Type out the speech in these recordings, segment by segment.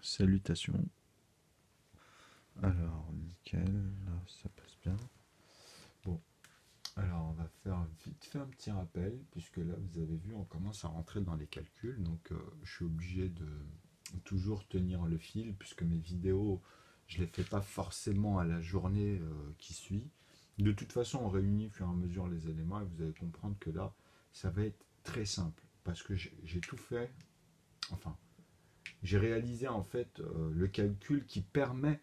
Salutations. Alors, nickel, là, ça passe bien. Bon, alors on va faire vite fait un petit rappel, puisque là, vous avez vu, on commence à rentrer dans les calculs, donc je suis obligé de toujours tenir le fil, puisque mes vidéos, je les fais pas forcément à la journée qui suit. De toute façon, on réunit au fur et à mesure les éléments, et vous allez comprendre que là, ça va être très simple, parce que j'ai tout fait, enfin, j'ai réalisé en fait le calcul qui permet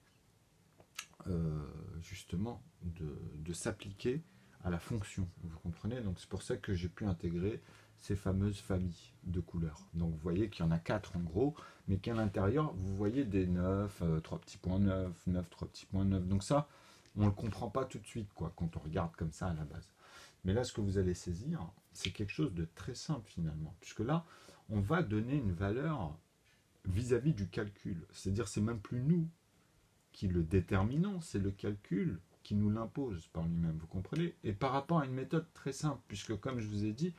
justement de s'appliquer à la fonction. Vous comprenez? Donc c'est pour ça que j'ai pu intégrer ces fameuses familles de couleurs. Donc vous voyez qu'il y en a 4 en gros, mais qu'à l'intérieur, vous voyez des 9, 3 petits points 9, 9, 3 petits points 9. Donc ça, on ne le comprend pas tout de suite quoi, quand on regarde comme ça à la base. Mais là, ce que vous allez saisir, c'est quelque chose de très simple finalement, puisque là, on va donner une valeur vis-à-vis du calcul. C'est-à-dire, c'est même plus nous qui le déterminons, c'est le calcul qui nous l'impose par lui-même, vous comprenez? Et par rapport à une méthode très simple, puisque comme je vous ai dit,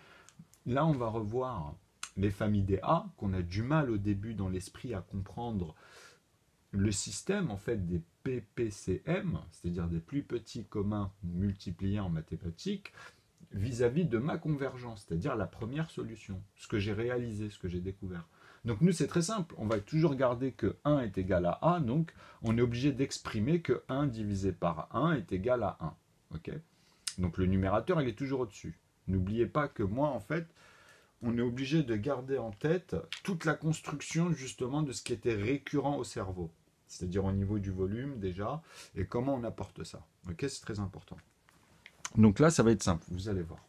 là on va revoir les familles des A, qu'on a du mal au début dans l'esprit à comprendre le système en fait des PPCM, c'est-à-dire des plus petits communs multipliés en mathématiques, vis-à-vis de ma convergence, c'est-à-dire la première solution, ce que j'ai réalisé, ce que j'ai découvert. Donc nous, c'est très simple, on va toujours garder que 1 est égal à A, donc on est obligé d'exprimer que 1 divisé par 1 est égal à 1. Okay, donc le numérateur, il est toujours au-dessus. N'oubliez pas que moi, en fait, on est obligé de garder en tête toute la construction justement de ce qui était récurrent au cerveau, c'est-à-dire au niveau du volume déjà, et comment on apporte ça. Ok, c'est très important. Donc là, ça va être simple, vous allez voir.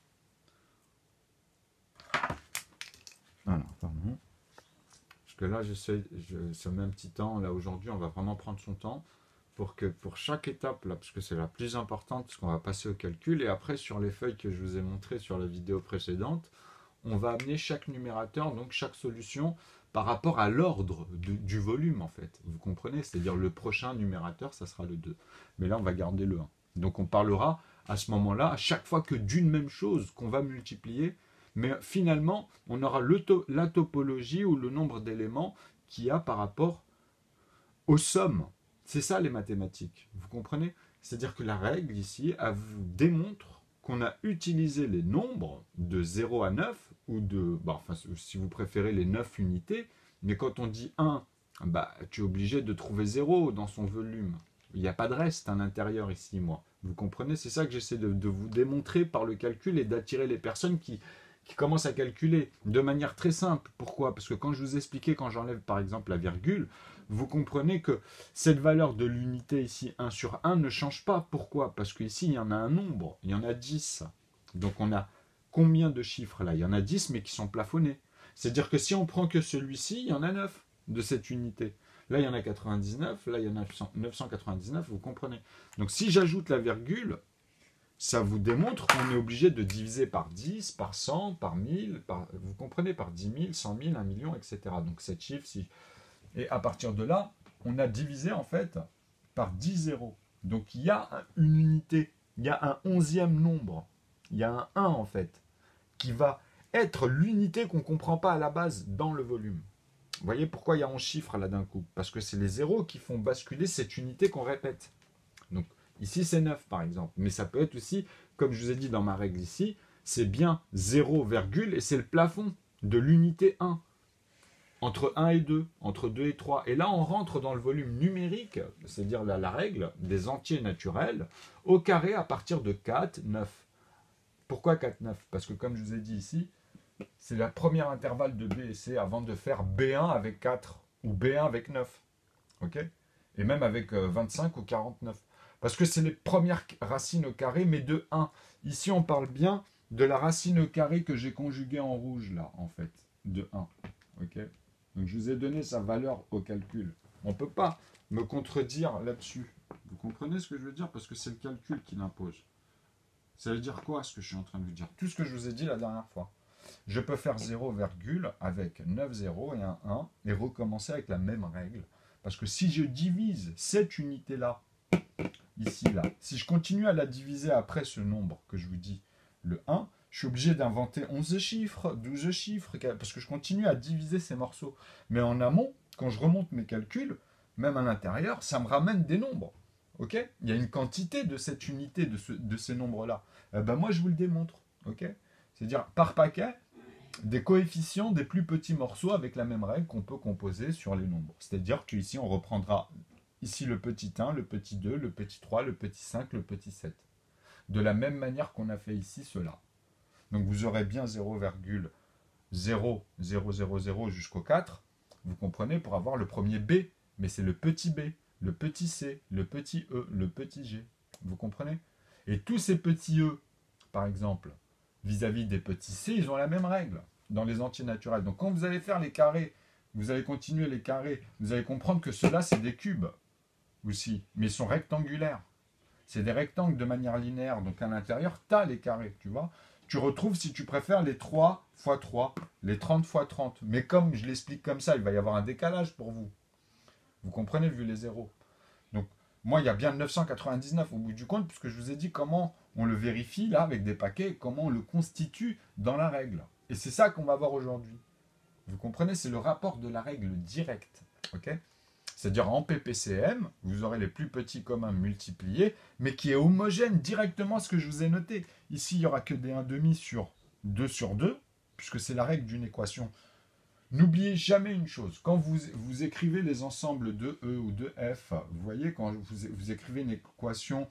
Voilà, pardon. Parce que là, je mets un petit temps. Là, aujourd'hui, on va vraiment prendre son temps pour que pour chaque étape, là, parce que c'est la plus importante, parce qu'on va passer au calcul. Et après, sur les feuilles que je vous ai montrées sur la vidéo précédente, on va amener chaque numérateur, donc chaque solution, par rapport à l'ordre du volume, en fait. Vous comprenez? C'est-à-dire le prochain numérateur, ça sera le 2. Mais là, on va garder le 1. Donc, on parlera à ce moment-là, à chaque fois que d'une même chose qu'on va multiplier, mais finalement, on aura la topologie ou le nombre d'éléments qu'il y a par rapport aux sommes. C'est ça les mathématiques, vous comprenez? C'est-à-dire que la règle ici, elle vous démontre qu'on a utilisé les nombres de 0 à 9, ou de, bah, enfin, si vous préférez les 9 unités, mais quand on dit 1, bah, tu es obligé de trouver 0 dans son volume. Il n'y a pas de reste à l'intérieur ici, moi. Vous comprenez? C'est ça que j'essaie de vous démontrer par le calcul et d'attirer les personnes qui commencent à calculer de manière très simple. Pourquoi? Parce que quand je vous expliquais, quand j'enlève par exemple la virgule, vous comprenez que cette valeur de l'unité ici, 1 sur 1, ne change pas. Pourquoi? Parce qu'ici, il y en a un nombre, il y en a 10. Donc on a combien de chiffres là? Il y en a 10, mais qui sont plafonnés. C'est-à-dire que si on prend que celui-ci, il y en a 9 de cette unité. Là, il y en a 99, là, il y en a 999, vous comprenez? Donc si j'ajoute la virgule, ça vous démontre qu'on est obligé de diviser par 10, par 100, par 1000, vous comprenez, par 10 000, 100 000, 1 million, etc. Donc 7 chiffres, si... Et à partir de là, on a divisé en fait par 10 zéros. Donc il y a une unité, il y a un 11e nombre, il y a un 1 en fait, qui va être l'unité qu'on ne comprend pas à la base dans le volume. Vous voyez pourquoi il y a 11 chiffres là d'un coup? Parce que c'est les zéros qui font basculer cette unité qu'on répète. Donc ici c'est 9 par exemple, mais ça peut être aussi, comme je vous ai dit dans ma règle ici, c'est bien 0, et c'est le plafond de l'unité 1. Entre 1 et 2, entre 2 et 3. Et là, on rentre dans le volume numérique, c'est-à-dire la règle des entiers naturels, au carré à partir de 4, 9. Pourquoi 4, 9? Parce que comme je vous ai dit ici, c'est la première intervalle de B et C avant de faire B1 avec 4 ou B1 avec 9. Ok? Et même avec 25 ou 49. Parce que c'est les premières racines au carré, mais de 1. Ici, on parle bien de la racine au carré que j'ai conjuguée en rouge, là, en fait, de 1. Ok? Donc je vous ai donné sa valeur au calcul. On ne peut pas me contredire là-dessus. Vous comprenez ce que je veux dire? Parce que c'est le calcul qui l'impose. Ça veut dire quoi ce que je suis en train de vous dire? Tout ce que je vous ai dit la dernière fois. Je peux faire 0, avec 9 zéros et un 1 et recommencer avec la même règle. Parce que si je divise cette unité-là, ici, là, si je continue à la diviser après ce nombre que je vous dis, le 1, je suis obligé d'inventer 11 chiffres, 12 chiffres, parce que je continue à diviser ces morceaux. Mais en amont, quand je remonte mes calculs, même à l'intérieur, ça me ramène des nombres. Ok? Il y a une quantité de cette unité, de ces nombres-là. Ben moi, je vous le démontre. Ok? C'est-à-dire, par paquet, des coefficients des plus petits morceaux avec la même règle qu'on peut composer sur les nombres. C'est-à-dire qu'ici, on reprendra ici le petit 1, le petit 2, le petit 3, le petit 5, le petit 7. De la même manière qu'on a fait ici cela. Donc vous aurez bien 0,0000 jusqu'au 4, vous comprenez, pour avoir le premier B. Mais c'est le petit B, le petit C, le petit E, le petit G. Vous comprenez? Et tous ces petits E, par exemple, vis-à-vis des petits C, ils ont la même règle dans les entiers naturels. Donc quand vous allez faire les carrés, vous allez continuer les carrés, vous allez comprendre que ceux-là, c'est des cubes aussi, mais ils sont rectangulaires. C'est des rectangles de manière linéaire, donc à l'intérieur, tu as les carrés, tu vois. Tu retrouves, si tu préfères, les 3 fois 3, les 30 fois 30. Mais comme je l'explique comme ça, il va y avoir un décalage pour vous. Vous comprenez, vu les zéros. Donc, moi, il y a bien 999 au bout du compte, puisque je vous ai dit comment on le vérifie, là, avec des paquets, comment on le constitue dans la règle. Et c'est ça qu'on va voir aujourd'hui. Vous comprenez, c'est le rapport de la règle directe. Ok? C'est-à-dire en PPCM, vous aurez les plus petits communs multipliés, mais qui est homogène directement à ce que je vous ai noté. Ici, il n'y aura que des 1,5 sur 2, puisque c'est la règle d'une équation. N'oubliez jamais une chose, quand vous écrivez les ensembles de E ou de F, vous voyez, quand vous écrivez une équation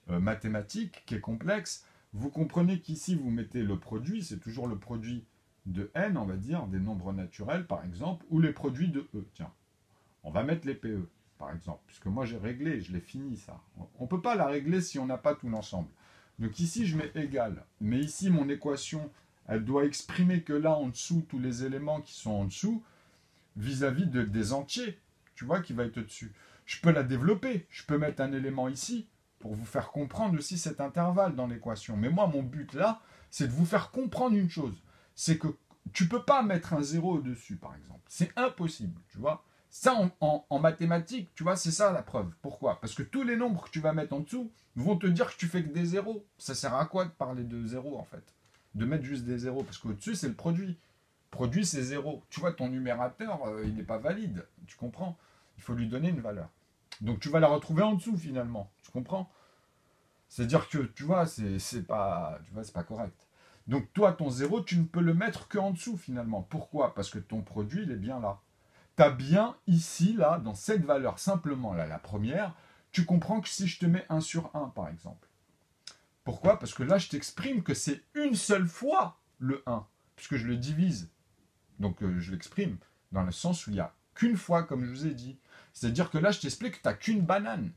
mathématique qui est complexe, vous comprenez qu'ici, vous mettez le produit, c'est toujours le produit de n, on va dire, des nombres naturels, par exemple, ou les produits de E. Tiens, on va mettre les PE, par exemple, puisque moi j'ai réglé, je l'ai fini ça. On ne peut pas la régler si on n'a pas tout l'ensemble. Donc ici, je mets égal. Mais ici, mon équation, elle doit exprimer que là, en dessous, tous les éléments qui sont en dessous, vis-à-vis des entiers, tu vois, qui va être au-dessus. Je peux la développer. Je peux mettre un élément ici pour vous faire comprendre aussi cet intervalle dans l'équation. Mais moi, mon but là, c'est de vous faire comprendre une chose. C'est que tu ne peux pas mettre un zéro au-dessus, par exemple. C'est impossible, tu vois. Ça, en mathématiques, tu vois, c'est ça la preuve. Pourquoi? Parce que tous les nombres que tu vas mettre en dessous vont te dire que tu fais que des zéros. Ça sert à quoi de parler de zéros, en fait? De mettre juste des zéros? Parce qu'au-dessus, c'est le produit. Produit, c'est zéro. Tu vois, ton numérateur, il n'est pas valide. Tu comprends? Il faut lui donner une valeur. Donc, tu vas la retrouver en dessous, finalement. Tu comprends? C'est-à-dire que, tu vois, c'est pas correct. Donc, toi, ton zéro, tu ne peux le mettre qu'en dessous, finalement. Pourquoi? Parce que ton produit, il est bien là. Tu as bien ici, là, dans cette valeur, simplement, là, la première, tu comprends que si je te mets 1 sur 1, par exemple. Pourquoi? Parce que là, je t'exprime que c'est une seule fois le 1, puisque je le divise. Donc, je l'exprime dans le sens où il n'y a qu'une fois, comme je vous ai dit. C'est-à-dire que là, je t'explique que tu n'as qu'une banane.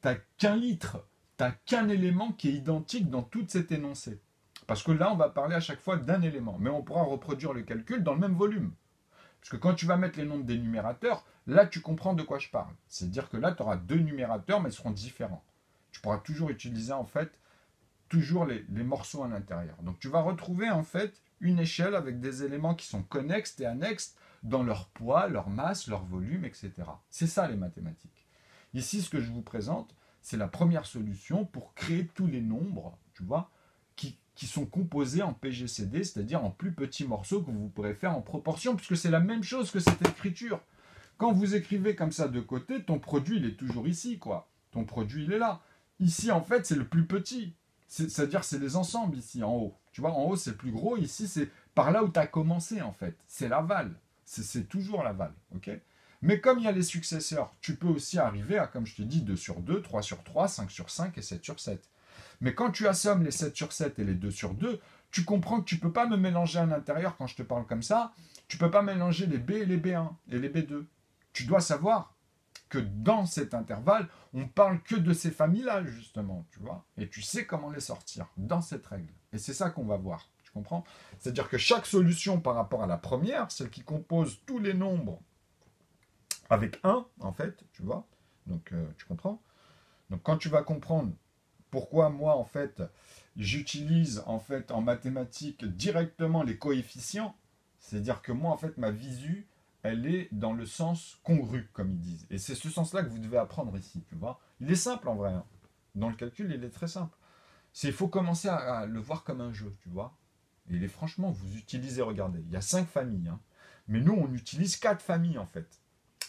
Tu n'as qu'un litre. Tu n'as qu'un élément qui est identique dans tout cet énoncé. Parce que là, on va parler à chaque fois d'un élément. Mais on pourra reproduire le calcul dans le même volume. Parce que quand tu vas mettre les nombres des numérateurs, là, tu comprends de quoi je parle. C'est-à-dire que là, tu auras deux numérateurs, mais ils seront différents. Tu pourras toujours utiliser, en fait, toujours les morceaux à l'intérieur. Donc, tu vas retrouver, en fait, une échelle avec des éléments qui sont connexes et annexes dans leur poids, leur masse, leur volume, etc. C'est ça, les mathématiques. Ici, ce que je vous présente, c'est la première solution pour créer tous les nombres, tu vois, qui sont composés en PGCD, c'est-à-dire en plus petits morceaux que vous pourrez faire en proportion, puisque c'est la même chose que cette écriture. Quand vous écrivez comme ça de côté, ton produit, il est toujours ici, quoi. Ton produit, il est là. Ici, en fait, c'est le plus petit. C'est-à-dire, c'est les ensembles ici, en haut. Tu vois, en haut, c'est le plus gros. Ici, c'est par là où tu as commencé, en fait. C'est l'aval. C'est toujours l'aval, ok? Mais comme il y a les successeurs, tu peux aussi arriver à, comme je te dis, 2 sur 2, 3 sur 3, 5 sur 5 et 7 sur 7. Mais quand tu assommes les 7 sur 7 et les 2 sur 2, tu comprends que tu ne peux pas me mélanger à l'intérieur quand je te parle comme ça. Tu ne peux pas mélanger les B et les B1 et les B2. Tu dois savoir que dans cet intervalle, on parle que de ces familles-là, justement, tu vois. Et tu sais comment les sortir dans cette règle. Et c'est ça qu'on va voir, tu comprends? C'est-à-dire que chaque solution par rapport à la première, celle qui compose tous les nombres avec 1, en fait, tu vois. Donc, tu comprends? Donc, quand tu vas comprendre pourquoi moi, en fait, j'utilise en fait en mathématiques directement les coefficients, c'est-à-dire que moi, en fait, ma visu, elle est dans le sens congru, comme ils disent. Et c'est ce sens-là que vous devez apprendre ici, tu vois. Il est simple en vrai. Hein. Dans le calcul, il est très simple. Il faut commencer à le voir comme un jeu, tu vois. Et il est, franchement, vous utilisez, regardez, il y a 5 familles. Hein. Mais nous, on utilise 4 familles, en fait.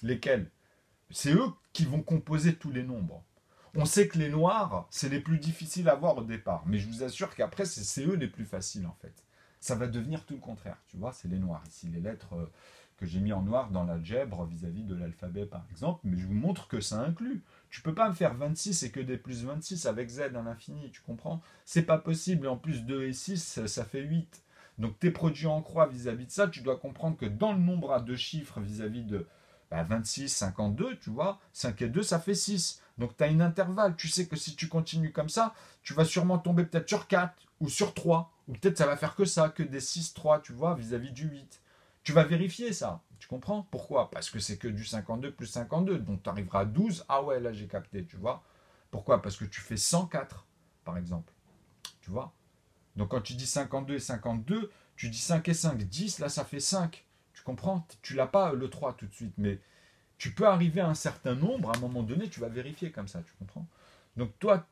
Lesquels? C'est eux qui vont composer tous les nombres. On sait que les noirs, c'est les plus difficiles à voir au départ. Mais je vous assure qu'après, c'est eux les plus faciles en fait. Ça va devenir tout le contraire. Tu vois, c'est les noirs. Ici, les lettres que j'ai mis en noir dans l'algèbre vis-à-vis de l'alphabet par exemple. Mais je vous montre que ça inclut. Tu peux pas me faire 26 et que des plus 26 avec z à l'infini. Tu comprends? C'est pas possible. Et en plus, 2 et 6, ça fait 8. Donc tes produits en croix vis-à-vis de ça, tu dois comprendre que dans le nombre à deux chiffres vis-à-vis de 26, 52, tu vois, 5 et 2, ça fait 6. Donc tu as une intervalle. Tu sais que si tu continues comme ça, tu vas sûrement tomber peut-être sur 4 ou sur 3. Ou peut-être ça va faire que ça, que des 6, 3, tu vois, vis-à-vis du 8. Tu vas vérifier ça. Tu comprends? Pourquoi? Parce que c'est que du 52 plus 52. Donc tu arriveras à 12. Ah ouais, là j'ai capté, tu vois. Pourquoi? Parce que tu fais 104, par exemple. Tu vois? Donc quand tu dis 52 et 52, tu dis 5 et 5, 10, là ça fait 5. Tu comprends? Tu l'as pas le 3 tout de suite, mais tu peux arriver à un certain nombre, à un moment donné, tu vas vérifier comme ça, tu comprends? Donc toi,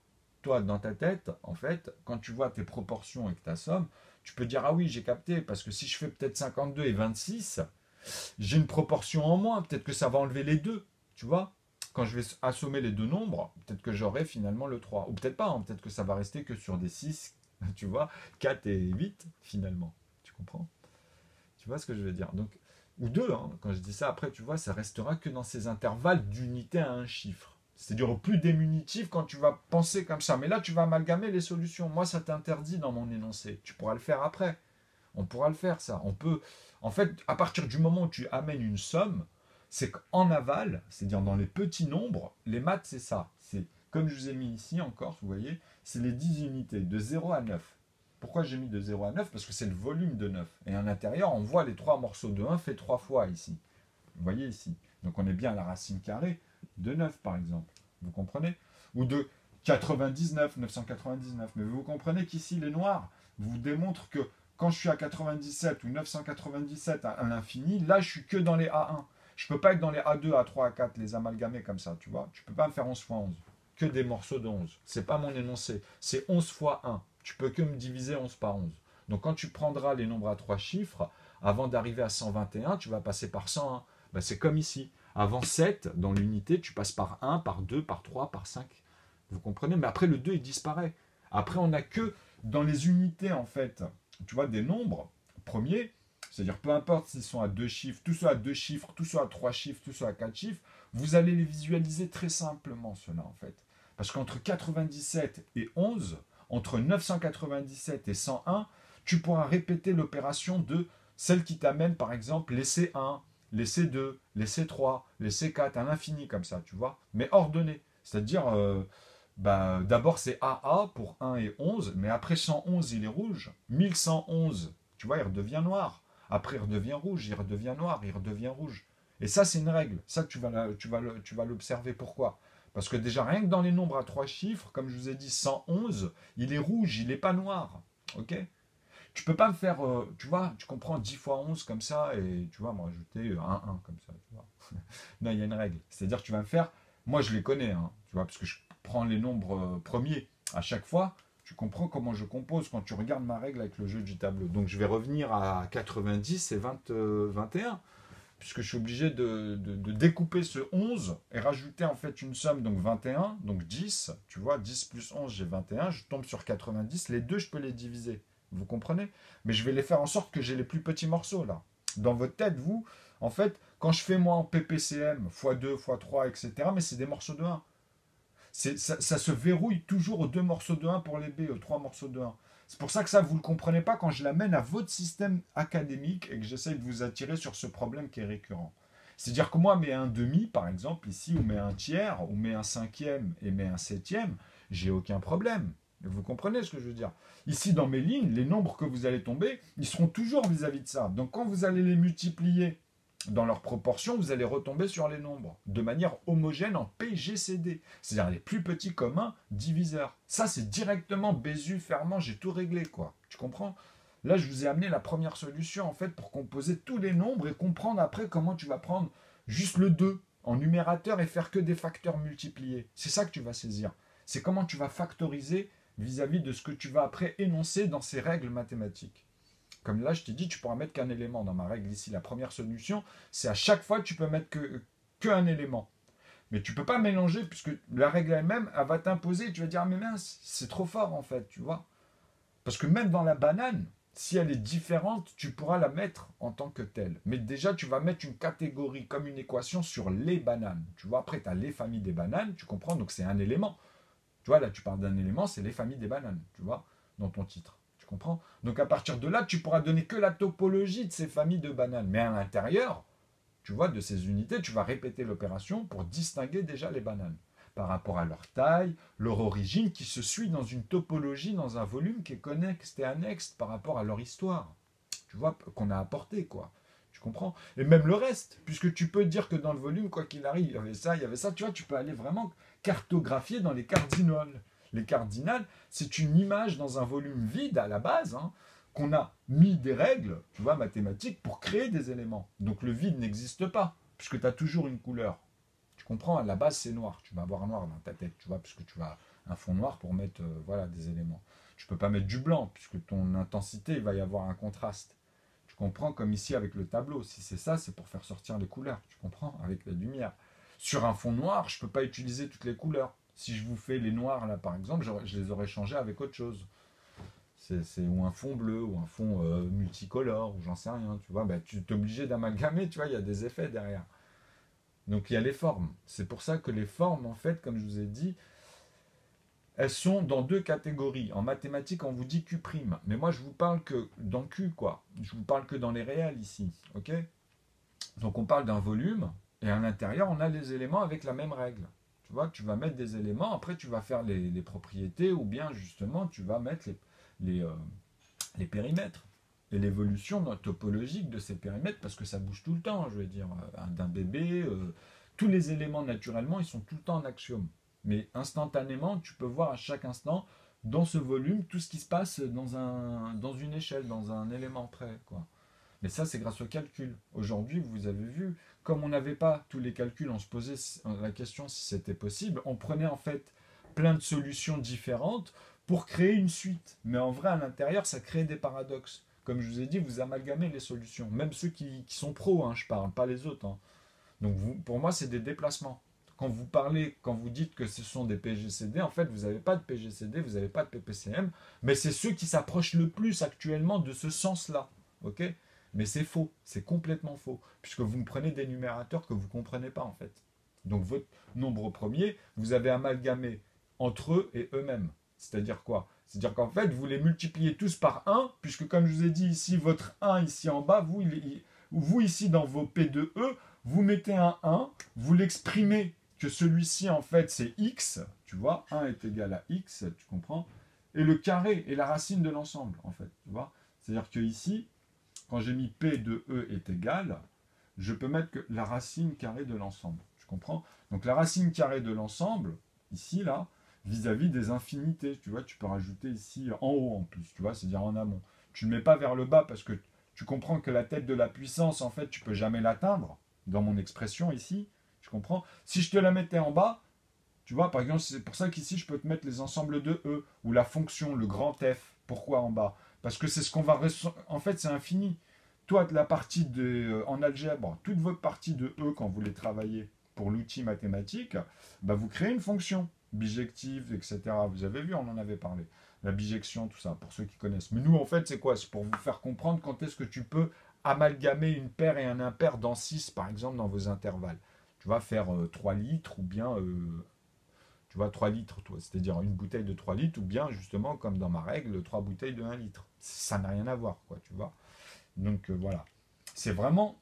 dans ta tête, en fait, quand tu vois tes proportions et que ta somme, tu peux dire, ah oui, j'ai capté, parce que si je fais peut-être 52 et 26, j'ai une proportion en moins, peut-être que ça va enlever les deux, tu vois? Quand je vais assommer les deux nombres, peut-être que j'aurai finalement le 3. Ou peut-être pas, hein, peut-être que ça va rester que sur des 6, tu vois, 4 et 8, finalement. Tu comprends? Tu vois ce que je veux dire? Donc, ou 2, hein, quand je dis ça, après, tu vois, ça restera que dans ces intervalles d'unité à un chiffre. C'est-à-dire au plus diminutif quand tu vas penser comme ça. Mais là, tu vas amalgamer les solutions. Moi, ça t'interdit dans mon énoncé. Tu pourras le faire après. On pourra le faire, ça. On peut. En fait, à partir du moment où tu amènes une somme, c'est qu'en aval, c'est-à-dire dans les petits nombres, les maths, c'est ça. C'est comme je vous ai mis ici encore, vous voyez, c'est les 10 unités, de 0 à 9. Pourquoi j'ai mis de 0 à 9? Parce que c'est le volume de 9. Et à l'intérieur, on voit les 3 morceaux de 1 fait 3 fois ici. Vous voyez ici. Donc on est bien à la racine carrée de 9, par exemple. Vous comprenez? Ou de 99, 999. Mais vous comprenez qu'ici, les noirs vous démontrent que quand je suis à 97 ou 997 à l'infini, là, je suis que dans les A1. Je ne peux pas être dans les A2, A3, A4, les amalgamer comme ça, tu vois. Tu ne peux pas me faire 11 fois 11. Que des morceaux de 11. C'est pas mon énoncé. C'est 11 fois 1. Tu peux que me diviser 11 par 11. Donc quand tu prendras les nombres à 3 chiffres, avant d'arriver à 121, tu vas passer par 101. Ben, c'est comme ici. Avant 7, dans l'unité, tu passes par 1, par 2, par 3, par 5. Vous comprenez? Mais après, le 2, il disparaît. Après, on n'a que dans les unités, en fait, tu vois, des nombres premiers, c'est-à-dire peu importe s'ils sont à 2 chiffres, tous ceux à 2 chiffres, tous ceux à 3 chiffres, tous ceux à 4 chiffres, vous allez les visualiser très simplement, ceux-là, en fait. Parce qu'entre 97 et 11, entre 997 et 101, tu pourras répéter l'opération de celle qui t'amène, par exemple, les C1, les C2, les C3, les C4, à l'infini, comme ça, tu vois, mais ordonné. C'est-à-dire, d'abord c'est AA pour 1 et 11, mais après 111, il est rouge. 1111, tu vois, il redevient noir. Après, il redevient rouge, il redevient noir, il redevient rouge. Et ça, c'est une règle. Ça, tu vas l'observer. Pourquoi? Parce que déjà, rien que dans les nombres à 3 chiffres, comme je vous ai dit, 111, il est rouge, il n'est pas noir. Ok? Tu peux pas me faire, tu vois, tu comprends 10 fois 11 comme ça, et tu vois, me rajouter un 1 comme ça, tu vois. Non, il y a une règle. C'est-à-dire que tu vas me faire, moi je les connais, hein, tu vois, parce que je prends les nombres premiers à chaque fois, tu comprends comment je compose quand tu regardes ma règle avec le jeu du tableau. Donc je vais revenir à 90 et 21, puisque je suis obligé de découper ce 11 et rajouter en fait une somme, donc 21, donc 10, tu vois, 10 plus 11, j'ai 21, je tombe sur 90, les deux, je peux les diviser. Vous comprenez? Mais je vais les faire en sorte que j'ai les plus petits morceaux, là. Dans votre tête, vous, en fait, quand je fais moi en PPCM, x2, x3, etc., mais c'est des morceaux de 1. Ça se verrouille toujours aux 2 morceaux de 1 pour les B, aux 3 morceaux de 1. C'est pour ça que ça, vous ne le comprenez pas quand je l'amène à votre système académique et que j'essaye de vous attirer sur ce problème qui est récurrent. C'est-à-dire que moi, mets un demi, par exemple, ici, ou mets un tiers, ou mets un cinquième et mets un septième, j'ai aucun problème. Vous comprenez ce que je veux dire? Ici, dans mes lignes, les nombres que vous allez tomber, ils seront toujours vis-à-vis de ça. Donc, quand vous allez les multiplier dans leur proportion, vous allez retomber sur les nombres de manière homogène en PGCD, c'est-à-dire les plus petits communs diviseurs. Ça, c'est directement Bézu, Fermat, j'ai tout réglé, quoi. Tu comprends? Là, je vous ai amené la première solution, en fait, pour composer tous les nombres et comprendre après comment tu vas prendre juste le 2 en numérateur et faire que des facteurs multipliés. C'est ça que tu vas saisir. C'est comment tu vas factoriser vis-à-vis de ce que tu vas après énoncer dans ces règles mathématiques. Comme là, je t'ai dit, tu pourras mettre qu'un élément dans ma règle ici. La première solution, c'est à chaque fois, tu peux mettre qu'un élément. Mais tu peux pas mélanger, puisque la règle elle-même, elle va t'imposer, tu vas dire, ah, mais mince, c'est trop fort en fait, tu vois. Parce que même dans la banane, si elle est différente, tu pourras la mettre en tant que telle. Mais déjà, tu vas mettre une catégorie comme une équation sur les bananes. Tu vois, après, tu as les familles des bananes, tu comprends, donc c'est un élément. Tu vois, là, tu parles d'un élément, c'est les familles des bananes, tu vois, dans ton titre. Tu comprends? Donc à partir de là, tu pourras donner que la topologie de ces familles de bananes. Mais à l'intérieur, tu vois, de ces unités, tu vas répéter l'opération pour distinguer déjà les bananes par rapport à leur taille, leur origine, qui se suit dans une topologie, dans un volume qui est connexe et annexe par rapport à leur histoire. Tu vois, qu'on a apporté, quoi. Tu comprends? Et même le reste, puisque tu peux dire que dans le volume, quoi qu'il arrive, il y avait ça, tu vois, tu peux aller vraiment cartographier dans les cardinales. Les cardinales, c'est une image dans un volume vide à la base, hein, qu'on a mis des règles, tu vois, mathématiques, pour créer des éléments. Donc le vide n'existe pas, puisque tu as toujours une couleur. Tu comprends? À la base, c'est noir. Tu vas avoir noir dans ta tête, tu vois, puisque tu as un fond noir pour mettre voilà, des éléments. Tu peux pas mettre du blanc, puisque ton intensité, il va y avoir un contraste. Tu comprends? Comme ici avec le tableau. Si c'est ça, c'est pour faire sortir les couleurs. Tu comprends? Avec la lumière. Sur un fond noir, je ne peux pas utiliser toutes les couleurs. Si je vous fais les noirs, là, par exemple, je les aurais changés avec autre chose. Ou un fond bleu, ou un fond multicolore, ou j'en sais rien, tu vois. Tu es obligé d'amalgamer, tu vois, il y a des effets derrière. Donc il y a les formes. C'est pour ça que les formes, en fait, comme je vous ai dit, elles sont dans deux catégories. En mathématiques, on vous dit Q'. Mais moi, je vous parle que dans Q, quoi. Je vous parle que dans les réels ici. Ok? Donc on parle d'un volume, et à l'intérieur, on a les éléments avec la même règle. Tu vois, tu vas mettre des éléments, après tu vas faire les propriétés, ou bien justement, tu vas mettre les périmètres. Et l'évolution topologique de ces périmètres, parce que ça bouge tout le temps, je veux dire, d'un bébé, tous les éléments naturellement, ils sont tout le temps en axiome. Mais instantanément, tu peux voir à chaque instant, dans ce volume, tout ce qui se passe dans une échelle, dans un élément près, quoi. Mais ça, c'est grâce au calcul. Aujourd'hui, vous avez vu, comme on n'avait pas tous les calculs, on se posait la question si c'était possible, on prenait en fait plein de solutions différentes pour créer une suite. Mais en vrai, à l'intérieur, ça crée des paradoxes. Comme je vous ai dit, vous amalgamez les solutions. Même ceux qui sont pros, hein, je parle, pas les autres. Hein. Donc pour moi, c'est des déplacements. Quand vous parlez, quand vous dites que ce sont des PGCD, en fait, vous n'avez pas de PGCD, vous n'avez pas de PPCM, mais c'est ceux qui s'approchent le plus actuellement de ce sens-là. Ok? Mais c'est faux, c'est complètement faux, puisque vous me prenez des numérateurs que vous ne comprenez pas, en fait. Donc votre nombre premier, vous avez amalgamé entre eux et eux-mêmes. C'est-à-dire quoi? C'est-à-dire qu'en fait, vous les multipliez tous par 1, puisque comme je vous ai dit ici, votre 1 ici en bas, vous ici dans vos P2E, vous mettez un 1, vous l'exprimez que celui-ci en fait c'est x, tu vois, 1 est égal à x, tu comprends, et le carré est la racine de l'ensemble, en fait, tu vois. C'est-à-dire que ici, quand j'ai mis P de E est égal, je peux mettre que la racine carrée de l'ensemble, tu comprends. Donc la racine carrée de l'ensemble, ici, là, vis-à-vis des infinités, tu vois, tu peux rajouter ici en haut en plus, tu vois, c'est-à-dire en amont. Tu ne le mets pas vers le bas parce que tu comprends que la tête de la puissance, en fait, tu ne peux jamais l'atteindre, dans mon expression ici, tu comprends. Si je te la mettais en bas, tu vois, par exemple, c'est pour ça qu'ici, je peux te mettre les ensembles de E, ou la fonction, le grand F. Pourquoi en bas? Parce que c'est ce qu'on va... En fait, c'est infini. Toi, la partie en algèbre, toute votre partie de E, quand vous les travaillez pour l'outil mathématique, bah, vous créez une fonction bijective, etc. Vous avez vu, on en avait parlé. La bijection, tout ça, pour ceux qui connaissent. Mais nous, en fait, c'est quoi? C'est pour vous faire comprendre quand est-ce que tu peux amalgamer une paire et un impair dans 6, par exemple, dans vos intervalles. Tu vas faire 3 litres ou bien tu vois, 3 litres, toi, c'est-à-dire une bouteille de 3 litres, ou bien, justement, comme dans ma règle, 3 bouteilles de 1 litre. Ça n'a rien à voir, quoi, tu vois. Donc, voilà. C'est vraiment,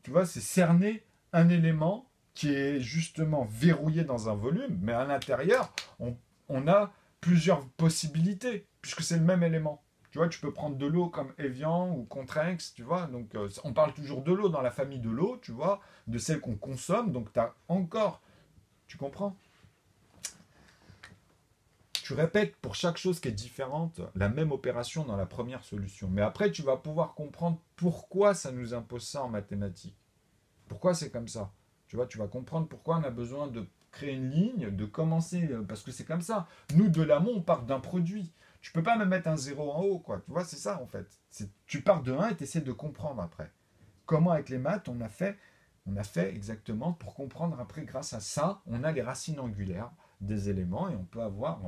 tu vois, c'est cerner un élément qui est justement verrouillé dans un volume, mais à l'intérieur, on a plusieurs possibilités, puisque c'est le même élément. Tu vois, tu peux prendre de l'eau comme Evian ou Contrex, tu vois. Donc, on parle toujours de l'eau dans la famille de l'eau, tu vois, de celle qu'on consomme. Donc, tu as encore, tu comprends? Tu répètes pour chaque chose qui est différente la même opération dans la première solution. Mais après, tu vas pouvoir comprendre pourquoi ça nous impose ça en mathématiques. Pourquoi c'est comme ça. Tu vois, tu vas comprendre pourquoi on a besoin de créer une ligne, de commencer, parce que c'est comme ça. Nous, de l'amont, on part d'un produit. Tu peux pas me mettre un zéro en haut, quoi. Tu vois, c'est ça, en fait. Tu pars de 1 et tu essaies de comprendre après. Comment, avec les maths, on a fait On a fait exactement pour comprendre après, grâce à ça, on a les racines angulaires des éléments et on peut avoir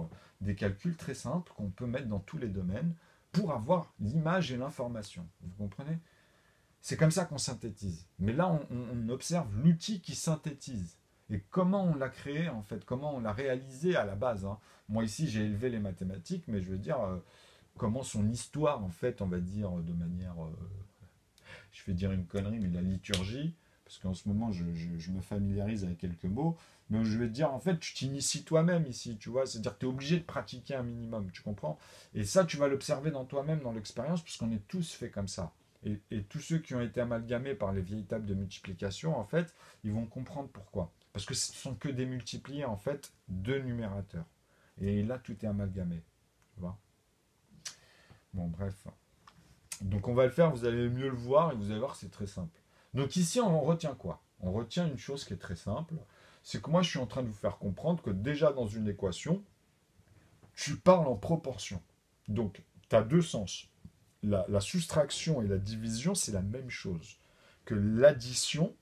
des calculs très simples qu'on peut mettre dans tous les domaines pour avoir l'image et l'information. Vous comprenez? C'est comme ça qu'on synthétise. Mais là, on observe l'outil qui synthétise. Et comment on l'a créé, en fait, comment on l'a réalisé à la base. Hein. Moi, ici, j'ai élevé les mathématiques, mais je veux dire, comment son histoire, en fait, on va dire, de manière... je vais dire une connerie, mais la liturgie, parce qu'en ce moment, je me familiarise avec quelques mots, mais je vais te dire, en fait, tu t'inities toi-même ici, tu vois, c'est-à-dire que tu es obligé de pratiquer un minimum, tu comprends? Et ça, tu vas l'observer dans toi-même, dans l'expérience, puisqu'on est tous faits comme ça. Et tous ceux qui ont été amalgamés par les vieilles tables de multiplication, en fait, ils vont comprendre pourquoi. Parce que ce ne sont que des multipliés, en fait, de numérateurs. Et là, tout est amalgamé. Tu vois? Bon, bref. Donc, on va le faire, vous allez mieux le voir, et vous allez voir, c'est très simple. Donc, ici, on retient quoi? On retient une chose qui est très simple. C'est que moi, je suis en train de vous faire comprendre que déjà, dans une équation, tu parles en proportion. Donc, tu as deux sens. La soustraction et la division, c'est la même chose que l'addition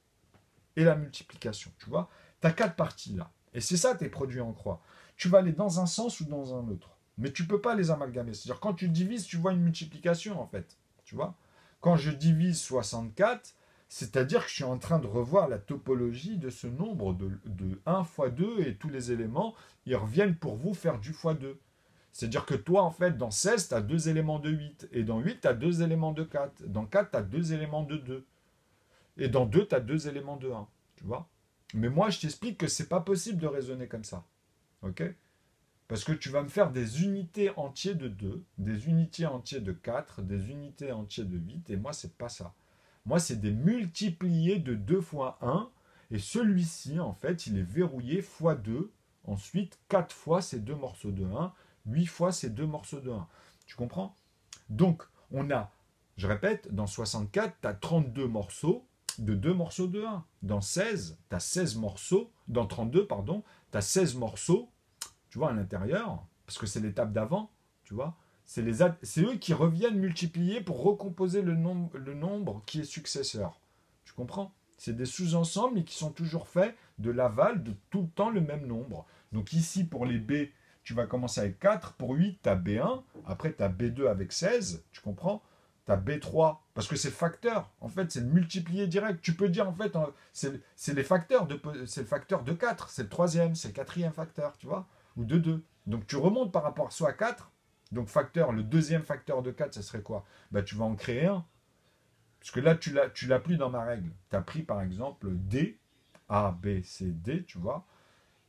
et la multiplication. Tu vois, tu as quatre parties là. Et c'est ça tes produits en croix. Tu vas aller dans un sens ou dans un autre. Mais tu ne peux pas les amalgamer. C'est-à-dire, quand tu divises, tu vois une multiplication en fait. Tu vois, quand je divise 64, c'est-à-dire que je suis en train de revoir la topologie de ce nombre de 1 fois 2 et tous les éléments, ils reviennent pour vous faire du fois 2. C'est-à-dire que toi, en fait, dans 16, tu as deux éléments de 8. Et dans 8, tu as deux éléments de 4. Dans 4, tu as deux éléments de 2. Et dans 2, tu as deux éléments de 1. Tu vois? Mais moi, je t'explique que c'est pas possible de raisonner comme ça. Ok? Parce que tu vas me faire des unités entières de 2, des unités entières de 4, des unités entières de 8. Et moi, c'est pas ça. Moi, c'est des multipliés de 2 fois 1. Et celui-ci, en fait, il est verrouillé fois 2. Ensuite, 4 fois ces deux morceaux de 1. 8 fois ces deux morceaux de 1. Tu comprends? Donc, on a, je répète, dans 64, tu as 32 morceaux de 2 morceaux de 1. Dans 16, tu as 16 morceaux. Dans 32, pardon, tu as 16 morceaux, tu vois, à l'intérieur, parce que c'est l'étape d'avant, tu vois. C'est eux qui reviennent multiplier pour recomposer le nombre qui est successeur. Tu comprends? C'est des sous-ensembles, mais qui sont toujours faits de l'aval de tout le temps le même nombre. Donc ici, pour les B, tu vas commencer avec 4. Pour 8, tu as B1. Après, tu as B2 avec 16. Tu comprends? Tu as B3. Parce que c'est le facteur. En fait, c'est le multiplié direct. Tu peux dire, en fait, c'est les facteurs. C'est le facteur de 4. C'est le troisième. C'est le quatrième facteur. Tu vois? Ou de 2. Donc, tu remontes par rapport soit à 4. Donc, facteur, le deuxième facteur de 4, ça serait quoi? Bah, tu vas en créer un. Parce que là, tu l'as plus dans ma règle. Tu as pris, par exemple, D. A, B, C, D. Tu vois?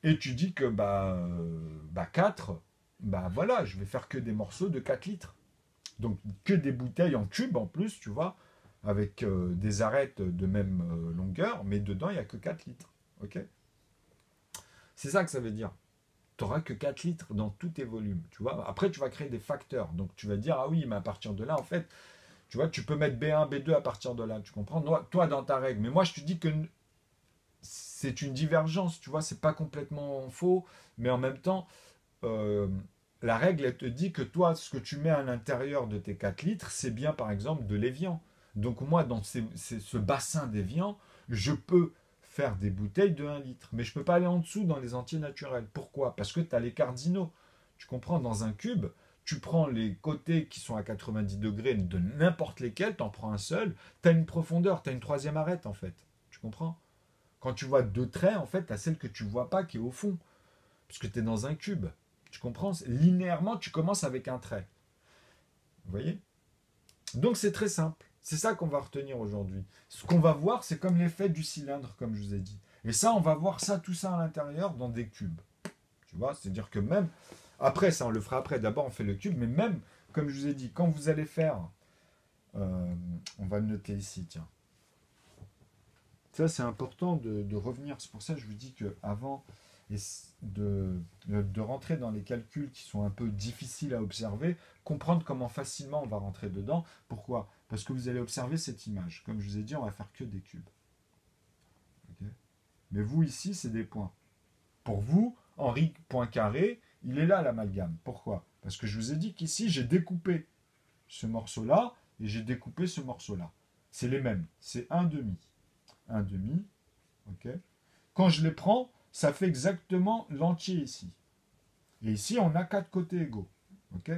Et tu dis que 4, bah voilà, je vais faire que des morceaux de 4 litres. Donc que des bouteilles en cube en plus, tu vois, avec des arêtes de même longueur, mais dedans, il n'y a que 4 litres. Ok? C'est ça que ça veut dire. Tu n'auras que 4 litres dans tous tes volumes. Tu vois? Après, tu vas créer des facteurs. Donc tu vas dire, ah oui, mais à partir de là, en fait, tu vois, tu peux mettre B1, B2 à partir de là. Tu comprends? Toi, dans ta règle. Mais moi, je te dis que c'est une divergence, tu vois, c'est pas complètement faux, mais en même temps, euh, la règle, elle te dit que toi, ce que tu mets à l'intérieur de tes 4 litres, c'est bien, par exemple, de l'évian. Donc moi, dans ce bassin d'évian, je peux faire des bouteilles de 1 litre, mais je ne peux pas aller en dessous dans les entiers naturels. Pourquoi? Parce que tu as les cardinaux. Tu comprends, dans un cube, tu prends les côtés qui sont à 90 degrés de n'importe lesquels, tu en prends un seul, tu as une profondeur, tu as une troisième arête, en fait. Tu comprends? Quand tu vois deux traits, en fait, tu as celle que tu ne vois pas qui est au fond. Parce que tu es dans un cube. Tu comprends? Linéairement, tu commences avec un trait. Vous voyez? Donc c'est très simple. C'est ça qu'on va retenir aujourd'hui. Ce qu'on va voir, c'est comme l'effet du cylindre, comme je vous ai dit. Et ça, on va voir ça, tout ça à l'intérieur dans des cubes. Tu vois? C'est-à-dire que même... Après, ça, on le fera après. D'abord, on fait le cube. Mais même, comme je vous ai dit, quand vous allez faire... on va le noter ici, tiens. Ça, c'est important de revenir. C'est pour ça que je vous dis qu'avant de rentrer dans les calculs qui sont un peu difficiles à observer, comprendre comment facilement on va rentrer dedans. Pourquoi? Parce que vous allez observer cette image. Comme je vous ai dit, on va faire que des cubes. Okay. Mais vous, ici, c'est des points. Pour vous, Henri Poincaré, il est là l'amalgame. Pourquoi? Parce que je vous ai dit qu'ici, j'ai découpé ce morceau-là et j'ai découpé ce morceau-là. C'est les mêmes. C'est un demi. un demi. Ok. Quand je les prends, ça fait exactement l'entier ici. Et ici, on a 4 côtés égaux. Ok.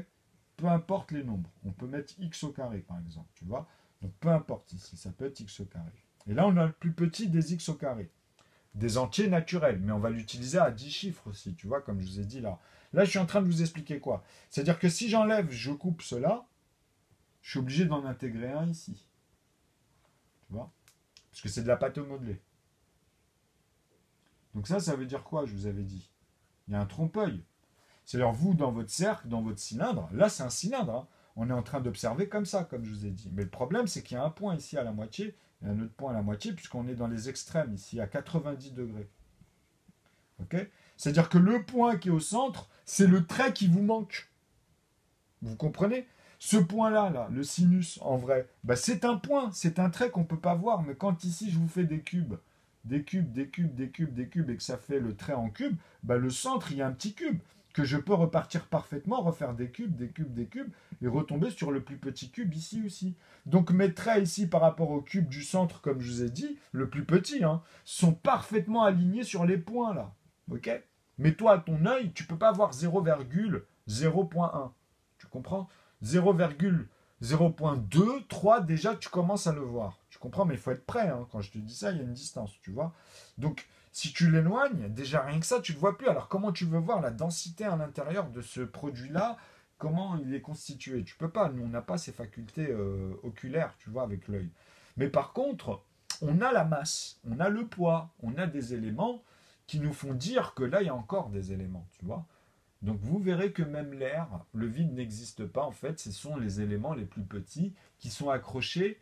Peu importe les nombres. On peut mettre x au carré, par exemple. Tu vois. Donc, peu importe ici. Ça peut être x au carré. Et là, on a le plus petit des x au carré. Des entiers naturels. Mais on va l'utiliser à 10 chiffres aussi. Tu vois, comme je vous ai dit là. Là, je suis en train de vous expliquer quoi. C'est-à-dire que si j'enlève, je coupe cela, je suis obligé d'en intégrer un ici. Tu vois. Parce que c'est de la pâte modelée. Donc ça veut dire quoi, je vous avais dit. Il y a un trompe-l'œil. C'est-à-dire, vous, dans votre cercle, dans votre cylindre, là, c'est un cylindre. Hein. On est en train d'observer comme ça, comme je vous ai dit. Mais le problème, c'est qu'il y a un point ici à la moitié, et un autre point à la moitié, puisqu'on est dans les extrêmes, ici, à 90 degrés. Ok. C'est-à-dire que le point qui est au centre, c'est le trait qui vous manque. Vous comprenez? Ce point-là, là, le sinus, en vrai, bah, c'est un point, c'est un trait qu'on ne peut pas voir. Mais quand ici, je vous fais des cubes, des cubes, des cubes, des cubes, des cubes, et que ça fait le trait en cube, bah, le centre, il y a un petit cube que je peux repartir parfaitement, refaire des cubes, des cubes, des cubes, et retomber sur le plus petit cube ici aussi. Donc mes traits ici par rapport au cube du centre, comme je vous ai dit, le plus petit, hein, sont parfaitement alignés sur les points là. Ok. Mais toi, à ton œil, tu ne peux pas voir 0,0.1. Tu comprends? 0,0.2, 3, déjà, tu commences à le voir. Tu comprends? Mais il faut être prêt. Hein. Quand je te dis ça, il y a une distance, tu vois. Donc, si tu l'éloignes, déjà rien que ça, tu ne le vois plus. Alors, comment tu veux voir la densité à l'intérieur de ce produit-là? Comment il est constitué? Tu peux pas. Nous, on n'a pas ces facultés oculaires, tu vois, avec l'œil. Mais par contre, on a la masse, on a le poids, on a des éléments qui nous font dire que là, il y a encore des éléments, tu vois. Donc vous verrez que même l'air, le vide n'existe pas en fait, ce sont les éléments les plus petits qui sont accrochés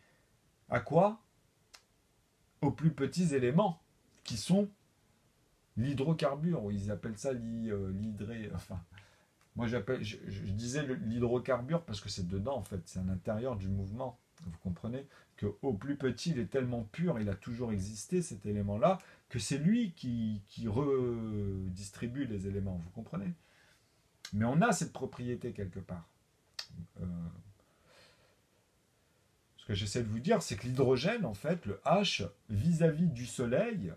à quoi? Aux plus petits éléments, qui sont l'hydrocarbure, ou ils appellent ça l'hydré... Enfin, moi je disais l'hydrocarbure parce que c'est dedans en fait, c'est à l'intérieur du mouvement. Vous comprenez qu'au plus petit, il est tellement pur, il a toujours existé cet élément-là, que c'est lui qui redistribue les éléments, vous comprenez? Mais on a cette propriété quelque part. Euh, ce que j'essaie de vous dire, c'est que l'hydrogène, en fait, le H, vis-à-vis du Soleil,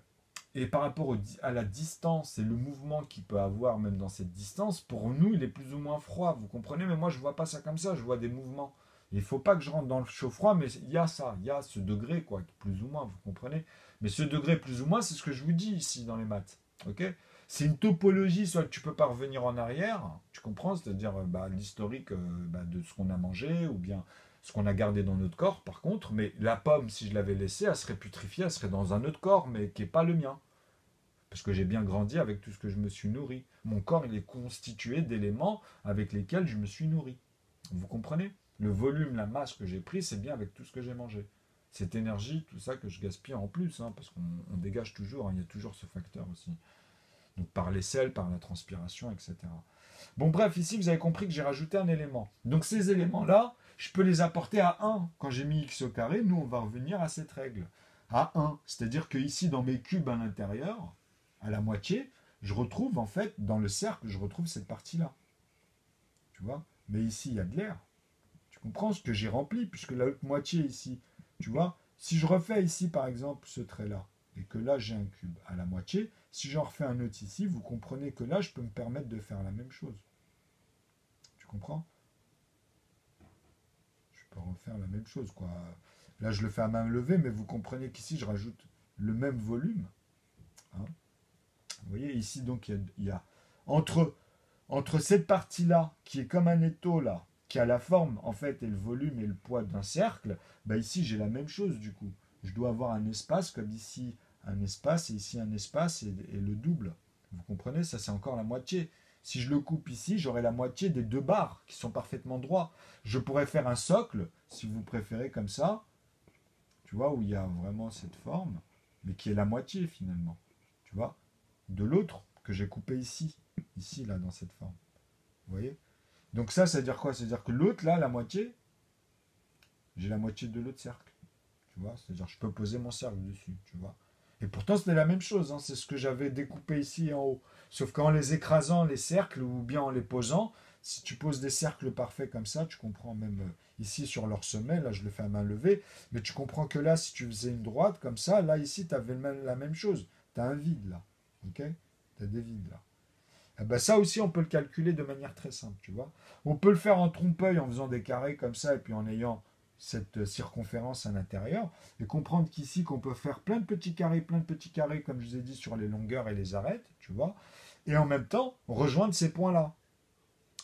et par rapport à la distance et le mouvement qu'il peut avoir même dans cette distance, pour nous, il est plus ou moins froid, vous comprenez? Mais moi, je ne vois pas ça comme ça, je vois des mouvements. Il ne faut pas que je rentre dans le chaud-froid, mais il y a ça, il y a ce degré, quoi, plus ou moins, vous comprenez? Mais ce degré, plus ou moins, c'est ce que je vous dis ici dans les maths. Ok? C'est une topologie, soit tu ne peux pas revenir en arrière, tu comprends? C'est-à-dire l'historique de ce qu'on a mangé, ou bien ce qu'on a gardé dans notre corps, par contre. Mais la pomme, si je l'avais laissée, elle serait putrifiée, elle serait dans un autre corps, mais qui n'est pas le mien. Parce que j'ai bien grandi avec tout ce que je me suis nourri. Mon corps, il est constitué d'éléments avec lesquels je me suis nourri. Vous comprenez? Le volume, la masse que j'ai pris, c'est bien avec tout ce que j'ai mangé. Cette énergie, tout ça que je gaspille en plus, hein, parce qu'on dégage toujours, hein, il y a toujours ce facteur aussi. Donc par les selles, par la transpiration, etc. Bon bref, ici vous avez compris que j'ai rajouté un élément. Donc ces éléments-là, je peux les apporter à 1. Quand j'ai mis x au carré, nous on va revenir à cette règle. À 1. C'est-à-dire que ici dans mes cubes à l'intérieur, à la moitié, je retrouve en fait, dans le cercle, je retrouve cette partie-là. Tu vois? Mais ici il y a de l'air. Tu comprends ce que j'ai rempli, puisque la l'autre moitié ici, tu vois? Si je refais ici par exemple ce trait-là, et que là j'ai un cube à la moitié, si j'en refais un autre ici, vous comprenez que là je peux me permettre de faire la même chose. Tu comprends? Je peux refaire la même chose, quoi. Là je le fais à main levée, mais vous comprenez qu'ici je rajoute le même volume. Hein. Vous voyez ici donc il y a entre cette partie-là, qui est comme un étau là, qui a la forme en fait et le volume et le poids d'un cercle, bah ici j'ai la même chose du coup. Je dois avoir un espace comme ici un espace et ici un espace et le double. Vous comprenez? Ça c'est encore la moitié. Si je le coupe ici, j'aurai la moitié des deux barres qui sont parfaitement droits. Je pourrais faire un socle, si vous préférez comme ça, tu vois, où il y a vraiment cette forme, mais qui est la moitié finalement. Tu vois? De l'autre que j'ai coupé ici là dans cette forme. Vous voyez? Donc ça veut dire quoi? Ça veut dire que l'autre là, la moitié, j'ai la moitié de l'autre cercle. Tu vois? C'est-à-dire que je peux poser mon cercle dessus, tu vois? Et pourtant c'était la même chose, hein. C'est ce que j'avais découpé ici en haut. Sauf qu'en les écrasant les cercles ou bien en les posant, si tu poses des cercles parfaits comme ça, tu comprends même ici sur leur sommet, là je le fais à main levée, mais tu comprends que là, si tu faisais une droite comme ça, là ici, tu avais la même chose. Tu as un vide là. Ok? Tu as des vides là. Eh ben, ça aussi, on peut le calculer de manière très simple, tu vois. On peut le faire en trompe-l'œil en faisant des carrés comme ça et puis en ayant cette circonférence à l'intérieur et comprendre qu'ici, qu'on peut faire plein de petits carrés, comme je vous ai dit, sur les longueurs et les arêtes, tu vois. Et en même temps, rejoindre ces points-là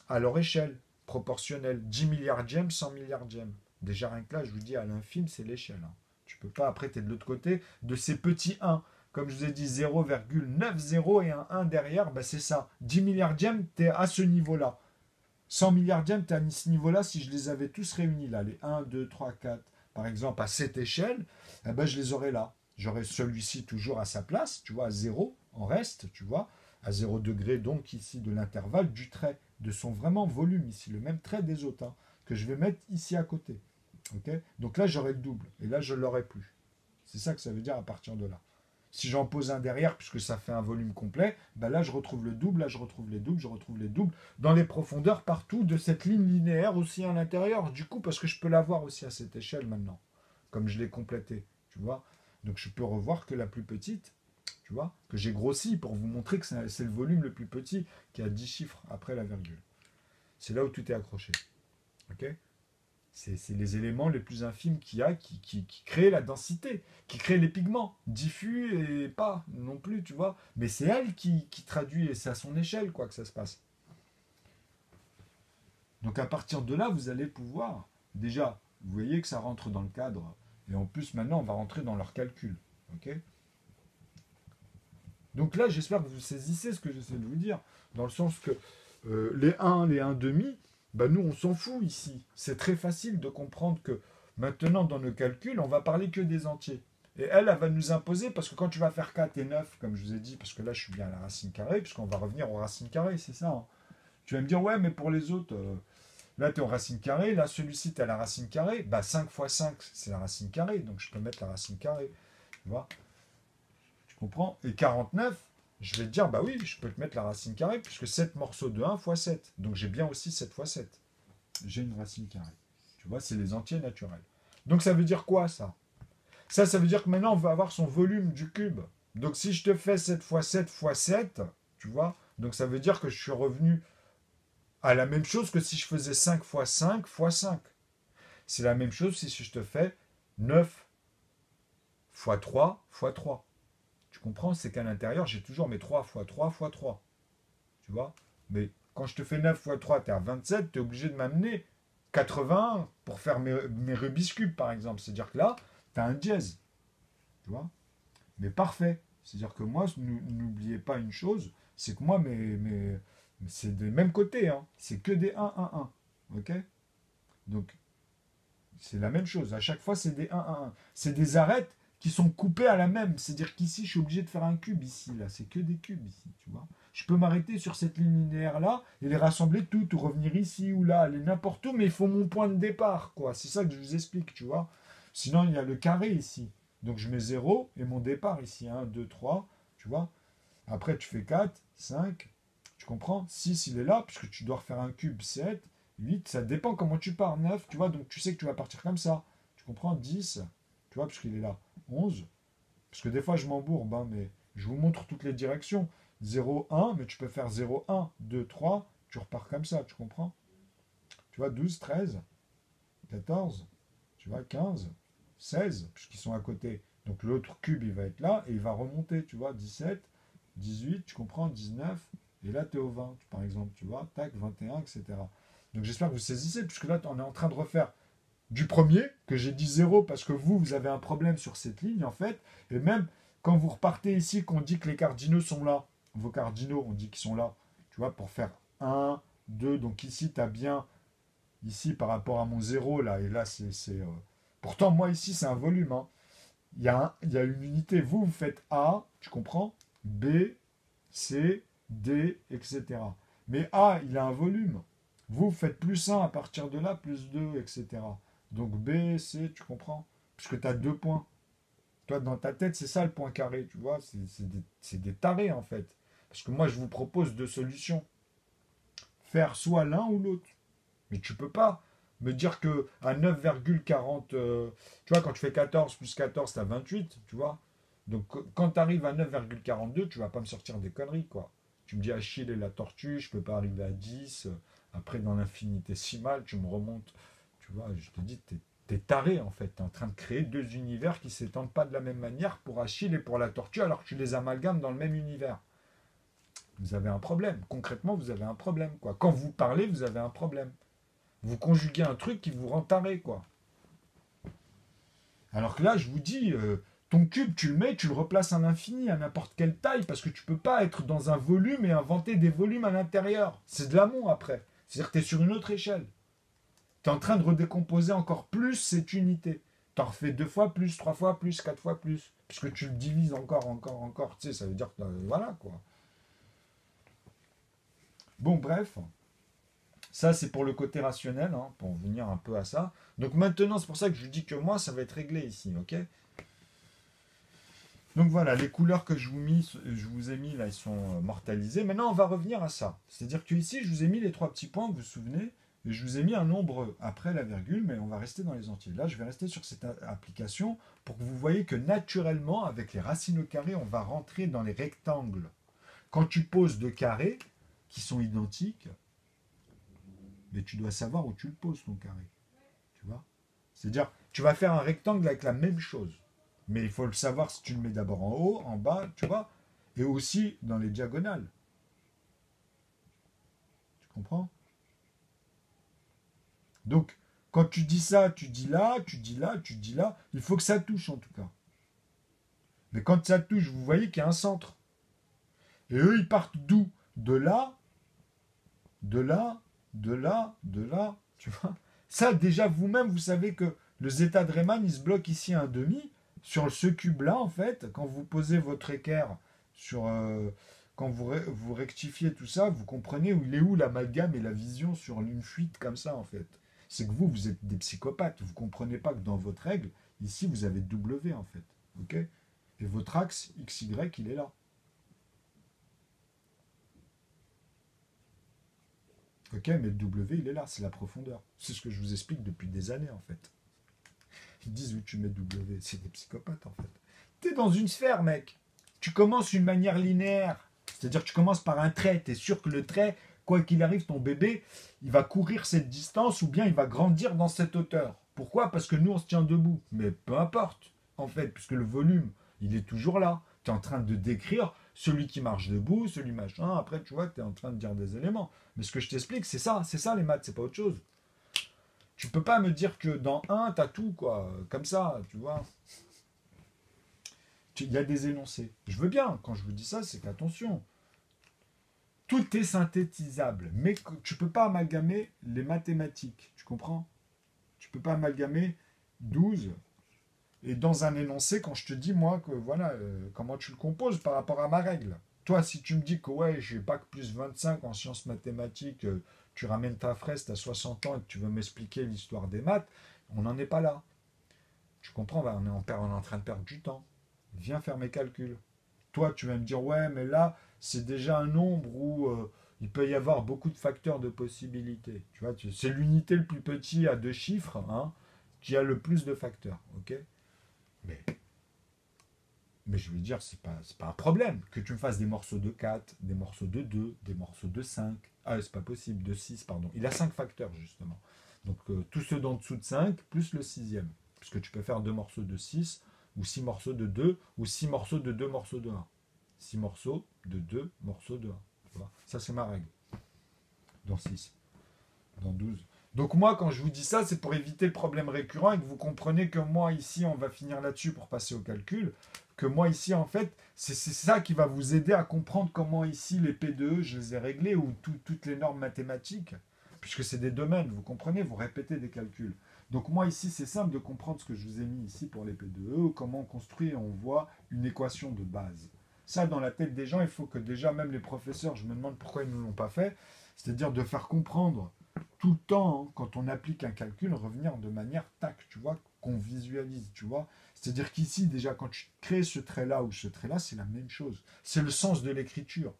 à leur échelle proportionnelle. 10 milliardièmes, 100 milliardièmes. Déjà, rien que là, je vous dis, à l'infime, c'est l'échelle. Hein. Tu peux pas, après, tu es de l'autre côté de ces petits 1. Comme je vous ai dit, 0,90 et un 1 derrière, ben c'est ça. 10 milliardièmes, tu es à ce niveau-là. 100 milliardièmes, tu es à ce niveau-là. Si je les avais tous réunis là, les 1, 2, 3, 4, par exemple, à cette échelle, eh ben, je les aurais là. J'aurais celui-ci toujours à sa place, tu vois, à 0 en reste, tu vois, à 0 degré, donc ici de l'intervalle du trait, de son vraiment volume ici, le même trait des autres, hein, que je vais mettre ici à côté. Okay, donc là, j'aurai le double, et là, je ne l'aurai plus. C'est ça que ça veut dire à partir de là. Si j'en pose un derrière, puisque ça fait un volume complet, ben là, je retrouve le double, là, je retrouve les doubles, je retrouve les doubles, dans les profondeurs partout de cette ligne linéaire aussi à l'intérieur, du coup, parce que je peux l'avoir aussi à cette échelle maintenant, comme je l'ai complété, tu vois. Donc, je peux revoir que la plus petite, tu vois, que j'ai grossi pour vous montrer que c'est le volume le plus petit qui a 10 chiffres après la virgule. C'est là où tout est accroché. Ok? C'est les éléments les plus infimes qu'il y a qui créent la densité, qui créent les pigments, diffus et pas non plus, tu vois. Mais c'est elle qui traduit, et c'est à son échelle, quoi, que ça se passe. Donc à partir de là, vous allez pouvoir, déjà, vous voyez que ça rentre dans le cadre, et en plus maintenant, on va rentrer dans leur calcul. Ok? Donc là, j'espère que vous saisissez ce que j'essaie de vous dire, dans le sens que les 1, les 1 demi, bah nous, on s'en fout ici. C'est très facile de comprendre que maintenant, dans nos calculs, on va parler que des entiers. Et elle va nous imposer, parce que quand tu vas faire 4 et 9, comme je vous ai dit, parce que là, je suis bien à la racine carrée, puisqu'on va revenir aux racines carrées, c'est ça. Hein. Tu vas me dire, ouais, mais pour les autres, là, tu es aux racines carrées, là, celui-ci, tu es à la racine carrée. Bah, 5 fois 5, c'est la racine carrée, donc je peux mettre la racine carrée. Tu vois? Tu comprends? Et 49, je vais te dire, bah oui, je peux te mettre la racine carrée, puisque 7 morceaux de 1 fois 7. Donc j'ai bien aussi 7 fois 7. J'ai une racine carrée. Tu vois, c'est les entiers naturels. Donc ça veut dire quoi ça? Ça veut dire que maintenant on va avoir son volume du cube. Donc si je te fais 7 fois 7 fois 7, tu vois, donc ça veut dire que je suis revenu à la même chose que si je faisais 5 fois 5 fois 5. C'est la même chose si je te fais 9 fois 3 fois 3. Tu comprends? C'est qu'à l'intérieur, j'ai toujours mes 3 fois 3 fois 3. Tu vois? Mais quand je te fais 9 fois 3, tu es à 27, tu es obligé de m'amener 81 pour faire mes Rubik's Cube, par exemple. C'est-à-dire que là, tu as un dièse. Tu vois? Mais parfait. C'est-à-dire que moi, n'oubliez pas une chose, c'est que moi, c'est des mêmes côtés. Hein. C'est que des 1, 1, 1. Ok? Donc, c'est la même chose. À chaque fois, c'est des 1, 1, 1. C'est des arêtes qui sont coupées à la même. C'est-à-dire qu'ici, je suis obligé de faire un cube ici. Là, c'est que des cubes ici. Tu vois? Je peux m'arrêter sur cette ligne linéaire là et les rassembler toutes ou revenir ici ou là, aller n'importe où, mais il faut mon point de départ, quoi. C'est ça que je vous explique, tu vois. Sinon, il y a le carré ici. Donc je mets 0 et mon départ ici. 1, 2, 3, tu vois. Après, tu fais 4, 5, tu comprends? 6, il est là, puisque tu dois refaire un cube, 7, 8, ça dépend comment tu pars, 9, tu vois, donc tu sais que tu vas partir comme ça. Tu comprends? 10, tu vois, puisqu'il est là. 11, parce que des fois je m'embourbe, hein, mais je vous montre toutes les directions. 0, 1, mais tu peux faire 0, 1, 2, 3, tu repars comme ça, tu comprends? Tu vois, 12, 13, 14, tu vois, 15, 16, puisqu'ils sont à côté. Donc l'autre cube, il va être là, et il va remonter, tu vois, 17, 18, tu comprends, 19, et là, tu es au 20, par exemple, tu vois, tac, 21, etc. Donc j'espère que vous saisissez, puisque là, on est en train de refaire du premier, que j'ai dit 0, parce que vous avez un problème sur cette ligne, en fait, et même quand vous repartez ici, qu'on dit que les cardinaux sont là, vos cardinaux, on dit qu'ils sont là, tu vois, pour faire 1, 2, donc ici, tu as bien, ici, par rapport à mon 0, là, et là, pourtant, moi, ici, c'est un volume, hein. Il y a une unité, vous faites A, tu comprends, B, C, D, etc. Mais A, il a un volume. Vous faites plus 1 à partir de là, plus 2, etc. Donc B, C, tu comprends? Puisque tu as 2 points. Toi, dans ta tête, c'est ça le point carré, tu vois, c'est des tarés, en fait. Parce que moi, je vous propose deux solutions. faire soit l'un ou l'autre. Mais tu peux pas me dire que à 9,40, tu vois, quand tu fais 14 plus 14, tu as 28, tu vois. Donc quand tu arrives à 9,42, tu vas pas me sortir des conneries, quoi. Tu me dis Achille et la tortue, je peux pas arriver à 10. Après, dans l'infinitésimal, tu me remontes. Tu vois, je te dis, t'es taré, en fait. T'es en train de créer deux univers qui s'étendent pas de la même manière pour Achille et pour la tortue, alors que tu les amalgames dans le même univers. Vous avez un problème. Concrètement, vous avez un problème, quoi. Quand vous parlez, vous avez un problème. Vous conjuguez un truc qui vous rend taré, quoi. Alors que là, je vous dis, ton cube, tu le mets, tu le replaces à l'infini, à n'importe quelle taille, parce que tu peux pas être dans un volume et inventer des volumes à l'intérieur. C'est de l'amont après. C'est-à-dire que tu es sur une autre échelle. Tu es en train de redécomposer encore plus cette unité. Tu en refais 2 fois plus, 3 fois plus, 4 fois plus. Puisque tu le divises encore, encore, encore. Tu sais, ça veut dire que voilà, quoi. Bon, bref. Ça, c'est pour le côté rationnel, hein, pour venir un peu à ça. Donc maintenant, c'est pour ça que je vous dis que moi, ça va être réglé ici, ok? Donc voilà, les couleurs que je vous ai mis là, elles sont mortalisées. Maintenant, on va revenir à ça. C'est-à-dire que ici, je vous ai mis les 3 petits points, vous vous souvenez, et je vous ai mis un nombre après la virgule, mais on va rester dans les entiers. Là, je vais rester sur cette application pour que vous voyez que naturellement, avec les racines au carré, on va rentrer dans les rectangles. Quand tu poses 2 carrés qui sont identiques, mais tu dois savoir où tu le poses, ton carré. Tu vois? C'est-à-dire, tu vas faire un rectangle avec la même chose. Mais il faut le savoir si tu le mets d'abord en haut, en bas, tu vois, et aussi dans les diagonales. Tu comprends? Donc, quand tu dis ça, tu dis là, tu dis là, tu dis là, il faut que ça touche en tout cas. Mais quand ça touche, vous voyez qu'il y a un centre. Et eux, ils partent d'où? De là, de là, de là, de là, tu vois? Ça, déjà, vous-même, vous savez que le zeta de Riemann, il se bloque ici à un demi. Sur ce cube-là, en fait, quand vous posez votre équerre sur... quand vous rectifiez tout ça, vous comprenez où il est où l'amalgame et la vision sur une fuite comme ça, en fait. C'est que vous êtes des psychopathes. Vous ne comprenez pas que dans votre règle, ici, vous avez W, en fait. OK? Et votre axe XY, il est là. OK, mais le W, il est là. C'est la profondeur. C'est ce que je vous explique depuis des années, en fait. Ils disent où tu mets W. C'est des psychopathes, en fait. T'es dans une sphère, mec. Tu commences d'une manière linéaire. C'est-à-dire que tu commences par un trait. Tu es sûr que le trait, quoi qu'il arrive, ton bébé, il va courir cette distance ou bien il va grandir dans cette hauteur. Pourquoi? Parce que nous, on se tient debout. Mais peu importe, en fait, puisque le volume, il est toujours là. Tu es en train de décrire celui qui marche debout, celui machin. Après, tu vois, tu es en train de dire des éléments. Mais ce que je t'explique, c'est ça les maths, c'est pas autre chose. Tu peux pas me dire que dans un, t'as tout, quoi. Comme ça, tu vois. Il y a des énoncés. Je veux bien, quand je vous dis ça, c'est qu'attention. Tout est synthétisable. Mais tu peux pas amalgamer les mathématiques. Tu comprends? Tu peux pas amalgamer 12 et dans un énoncé, quand je te dis, moi, que voilà, comment tu le composes par rapport à ma règle. Toi, si tu me dis que ouais, j'ai bac plus 25 en sciences mathématiques, tu ramènes ta fraise, tu as 60 ans et que tu veux m'expliquer l'histoire des maths, on n'en est pas là. Tu comprends? On est en train de perdre du temps. Viens faire mes calculs. Toi, tu vas me dire, ouais, mais là, c'est déjà un nombre où il peut y avoir beaucoup de facteurs de possibilités. Tu vois, c'est l'unité le plus petit à 2 chiffres, hein, qui a le plus de facteurs. Ok? Mais, mais je veux dire, c'est pas un problème que tu me fasses des morceaux de 4, des morceaux de 2, des morceaux de 5. Ah, c'est pas possible, de 6, pardon. Il a 5 facteurs, justement. Donc, tous ceux d'en dessous de 5, plus le sixième. Puisque tu peux faire 2 morceaux de 6, ou 6 morceaux de 2, ou 6 morceaux de 2 morceaux de 1. 6 morceaux de 2 morceaux de 1. Tu vois, ça, c'est ma règle. Dans 6. Dans 12. Donc moi, quand je vous dis ça, c'est pour éviter le problème récurrent et que vous comprenez que moi, ici, on va finir là-dessus pour passer au calcul, que moi, ici, en fait, c'est ça qui va vous aider à comprendre comment, ici, les P2E, je les ai réglés, ou toutes les normes mathématiques, puisque c'est des domaines, vous comprenez, vous répétez des calculs. Donc moi, ici, c'est simple de comprendre ce que je vous ai mis ici pour les P2E, comment on construit et on voit une équation de base. Ça, dans la tête des gens, il faut que déjà, même les professeurs, je me demande pourquoi ils ne l'ont pas fait, c'est-à-dire de faire comprendre tout le temps, hein, quand on applique un calcul, revenir de manière tac, tu vois, qu'on visualise, tu vois. C'est-à-dire qu'ici, déjà, quand tu crées ce trait-là ou ce trait-là, c'est la même chose. C'est le sens de l'écriture.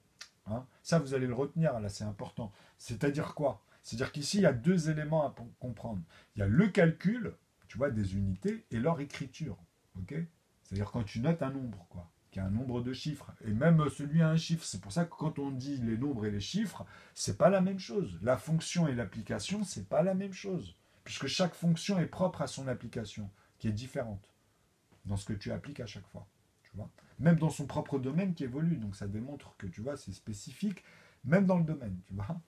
Hein. Ça, vous allez le retenir, là, c'est important. C'est-à-dire quoi? C'est-à-dire qu'ici, il y a deux éléments à comprendre. Il y a le calcul, tu vois, des unités et leur écriture. Ok? C'est-à-dire quand tu notes un nombre, quoi, qui a un nombre de chiffres, et même celui a un chiffre. C'est pour ça que quand on dit les nombres et les chiffres, c'est pas la même chose. La fonction et l'application, c'est pas la même chose. Puisque chaque fonction est propre à son application, qui est différente dans ce que tu appliques à chaque fois. Tu vois, même dans son propre domaine qui évolue. Donc ça démontre que tu vois, c'est spécifique, même dans le domaine, tu vois.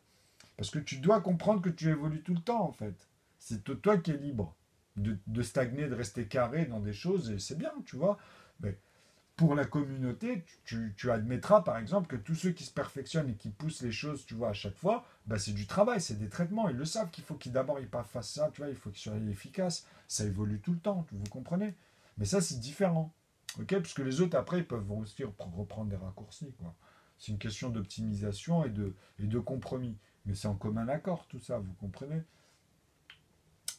Parce que tu dois comprendre que tu évolues tout le temps, en fait. C'est toi qui es libre de stagner, de rester carré dans des choses, et c'est bien, tu vois. Mais pour la communauté, tu admettras, par exemple, que tous ceux qui se perfectionnent et qui poussent les choses, tu vois, à chaque fois, bah, c'est du travail, c'est des traitements. Ils le savent qu'il faut qu'ils d'abord ils fassent ça, tu vois, il faut qu'ils soient efficaces. Ça évolue tout le temps, vous comprenez. Mais ça, c'est différent. Ok, puisque les autres, après, ils peuvent aussi reprendre des raccourcis, quoi. C'est une question d'optimisation et de compromis. Mais c'est en commun accord, tout ça, vous comprenez.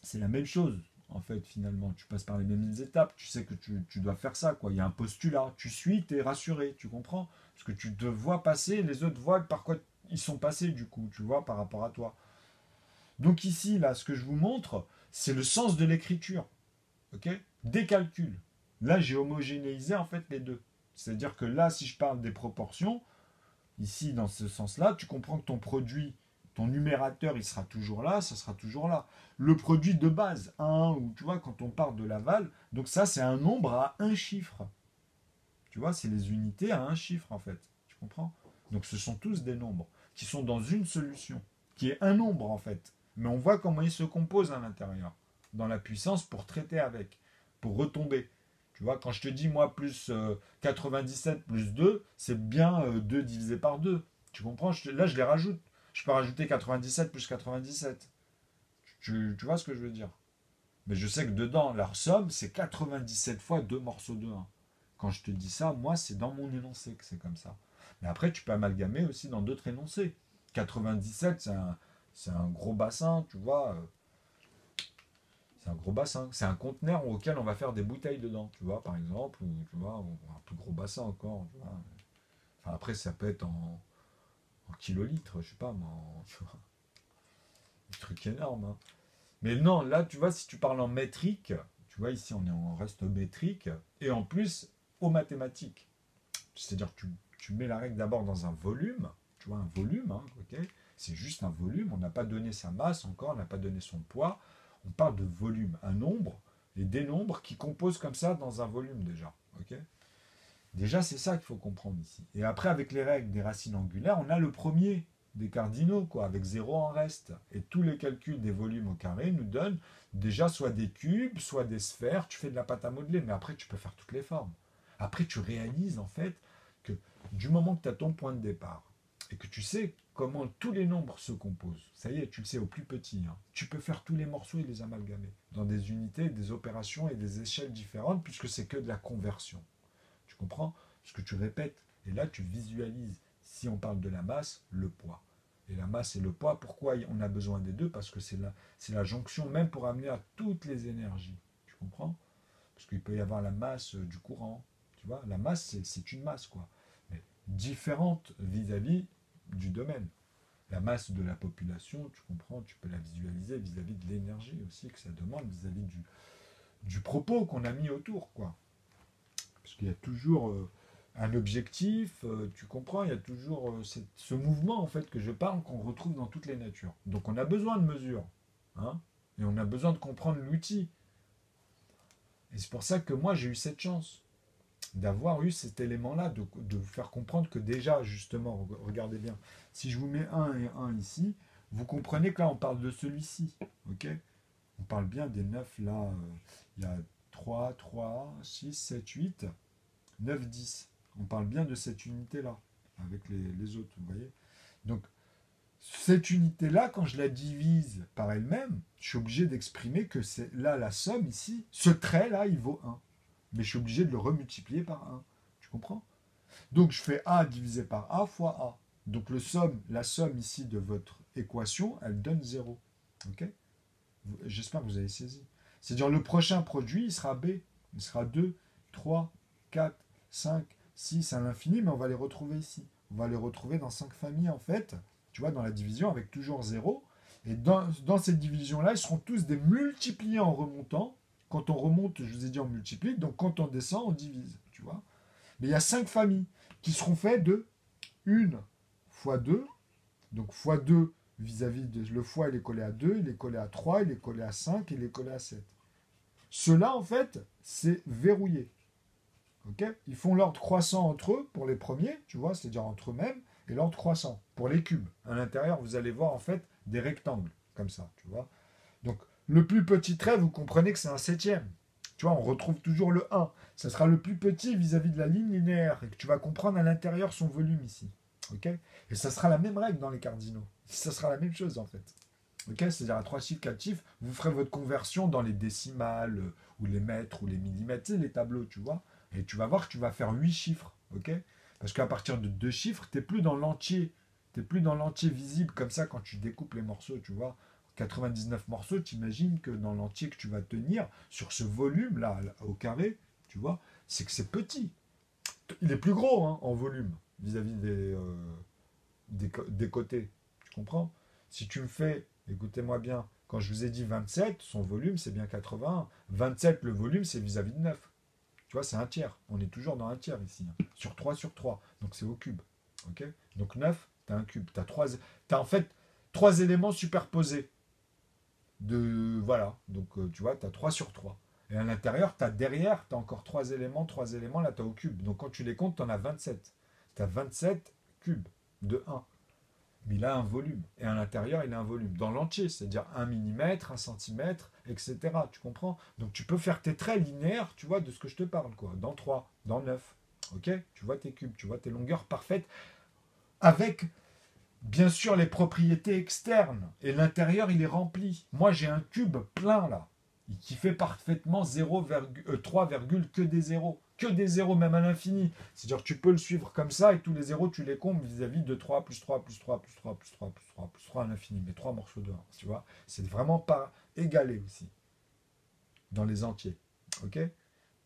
C'est la même chose, en fait, finalement. Tu passes par les mêmes étapes, tu sais que tu dois faire ça, quoi. Il y a un postulat, tu suis, tu es rassuré, tu comprends. Parce que tu te vois passer, les autres voient par quoi ils sont passés, du coup, tu vois, par rapport à toi. Donc ici, là, ce que je vous montre, c'est le sens de l'écriture, ok? Des calculs. Là, j'ai homogénéisé, en fait, les deux. C'est-à-dire que là, si je parle des proportions, ici, dans ce sens-là, tu comprends que ton produit, ton numérateur, il sera toujours là, ça sera toujours là. Le produit de base, 1, ou tu vois, quand on parle de l'aval, donc ça, c'est un nombre à un chiffre. Tu vois, c'est les unités à un chiffre, en fait. Tu comprends? Donc ce sont tous des nombres qui sont dans une solution, qui est un nombre, en fait. Mais on voit comment il se compose à l'intérieur, dans la puissance pour traiter avec, pour retomber. Tu vois, quand je te dis, moi, plus 97 plus 2, c'est bien 2 divisé par 2. Tu comprends? Là, je les rajoute. Je peux rajouter 97 plus 97. Tu vois ce que je veux dire? Mais je sais que dedans, leur somme, c'est 97 fois deux morceaux de 1. Quand je te dis ça, moi, c'est dans mon énoncé que c'est comme ça. Mais après, tu peux amalgamer aussi dans d'autres énoncés. 97, c'est un gros bassin, tu vois. C'est un gros bassin. C'est un conteneur auquel on va faire des bouteilles dedans, tu vois, par exemple. Ou, tu vois, un plus gros bassin encore. Tu vois. Enfin, après, ça peut être en kilolitres, je sais pas, mais tu vois, des trucs énormes. Hein. Mais non, là, tu vois, si tu parles en métrique, tu vois, ici, on reste métrique, et en plus, aux mathématiques. C'est-à-dire que tu mets la règle d'abord dans un volume, tu vois, un volume, hein, ok. C'est juste un volume, on n'a pas donné sa masse encore, on n'a pas donné son poids, on parle de volume, un nombre, et des nombres qui composent comme ça dans un volume déjà, ok. Déjà, c'est ça qu'il faut comprendre ici. Et après, avec les règles des racines angulaires, on a le premier des cardinaux, quoi, avec zéro en reste. Et tous les calculs des volumes au carré nous donnent déjà soit des cubes, soit des sphères. Tu fais de la pâte à modeler, mais après, tu peux faire toutes les formes. Après, tu réalises, en fait, que du moment que tu as ton point de départ, et que tu sais comment tous les nombres se composent, ça y est, tu le sais au plus petit, hein, tu peux faire tous les morceaux et les amalgamer dans des unités, des opérations et des échelles différentes, puisque c'est que de la conversion. Tu comprends? Ce que tu répètes. Et là, tu visualises, si on parle de la masse, le poids. Et la masse et le poids, pourquoi on a besoin des deux? Parce que c'est la jonction même pour amener à toutes les énergies. Tu comprends? Parce qu'il peut y avoir la masse du courant. Tu vois, la masse, c'est une masse, quoi. Mais différente vis-à-vis du domaine. La masse de la population, tu comprends, tu peux la visualiser vis-à-vis de l'énergie aussi que ça demande, vis-à-vis du propos qu'on a mis autour, quoi. Parce qu'il y a toujours un objectif, tu comprends, il y a toujours ce mouvement en fait que je parle qu'on retrouve dans toutes les natures. Donc on a besoin de mesures, hein, et on a besoin de comprendre l'outil. Et c'est pour ça que moi j'ai eu cette chance d'avoir eu cet élément-là, de vous faire comprendre que déjà, justement, regardez bien, si je vous mets un et un ici, vous comprenez que là on parle de celui-ci, ok? On parle bien des 9 là, il y a 3, 6, 7, 8. 9, 10. On parle bien de cette unité-là, avec les autres, vous voyez. Donc, cette unité-là, quand je la divise par elle-même, je suis obligé d'exprimer que c'est là la somme ici, ce trait-là, il vaut 1. Mais je suis obligé de le remultiplier par 1. Tu comprends? Donc, je fais A divisé par A fois A. Donc, la somme ici de votre équation, elle donne 0. Ok? J'espère que vous avez saisi. C'est-à-dire, le prochain produit, il sera B. Il sera 2, 3, 4, 5, 6 à l'infini, mais on va les retrouver ici. On va les retrouver dans 5 familles, en fait, tu vois, dans la division, avec toujours 0. Et dans cette division-là, ils seront tous des multipliés en remontant. Quand on remonte, je vous ai dit, on multiplie. Donc, quand on descend, on divise, tu vois. Mais il y a 5 familles qui seront faites de 1 fois 2. Donc, fois 2 vis-à-vis de... Le fois, il est collé à 2, il est collé à 3, il est collé à 5, il est collé à 7. Ceux-là, en fait, c'est verrouillé. Okay, ils font l'ordre croissant entre eux pour les premiers, tu vois, c'est-à-dire entre eux-mêmes, et l'ordre croissant pour les cubes. À l'intérieur, vous allez voir en fait des rectangles, comme ça, tu vois. Donc, le plus petit trait, vous comprenez que c'est un septième. Tu vois, on retrouve toujours le 1. Ça sera le plus petit vis-à-vis de la ligne linéaire, et que tu vas comprendre à l'intérieur son volume ici. Ok. Et ça sera la même règle dans les cardinaux. Ça sera la même chose en fait. Ok, c'est-à-dire à 3 chiffres, 4 chiffres, vous ferez votre conversion dans les décimales, ou les mètres, ou les millimètres, c'est les tableaux, tu vois. Et tu vas voir que tu vas faire 8 chiffres, ok. Parce qu'à partir de 2 chiffres, tu n'es plus dans l'entier. Tu n'es plus dans l'entier visible comme ça quand tu découpes les morceaux, tu vois. 99 morceaux, tu imagines que dans l'entier que tu vas tenir, sur ce volume-là, au carré, tu vois, c'est que c'est petit. Il est plus gros hein, en volume, vis-à-vis des côtés. Tu comprends? Si tu me fais, écoutez-moi bien, quand je vous ai dit 27, son volume, c'est bien 81. 27, le volume, c'est vis-à-vis de 9. Tu vois, c'est un tiers. On est toujours dans un tiers ici. Hein. Sur 3 sur 3. Donc c'est au cube. Okay, donc 9, tu as un cube. Tu as en fait 3 éléments superposés. Voilà. Donc tu vois, tu as 3 sur 3. Et à l'intérieur, derrière, tu as encore 3 éléments, là tu as au cube. Donc quand tu les comptes, tu en as 27. Tu as 27 cubes de 1. Mais il a un volume. Et à l'intérieur, il a un volume. Dans l'entier, c'est-à-dire 1 mm, 1 cm, etc. Tu comprends? Donc tu peux faire tes traits linéaires, tu vois, de ce que je te parle, quoi. Dans 3, dans 9. Ok? Tu vois tes cubes, tu vois tes longueurs parfaites. Avec, bien sûr, les propriétés externes. Et l'intérieur, il est rempli. Moi, j'ai un cube plein, là. Qui fait parfaitement 3, que des zéros. Que des zéros, même à l'infini. C'est-à-dire que tu peux le suivre comme ça et tous les zéros, tu les comptes vis-à-vis de 3, plus 3, plus 3, plus 3, plus 3, plus 3, plus 3 à l'infini. Mais 3 morceaux de 1, tu vois. C'est vraiment pas égalé aussi. Dans les entiers. Ok?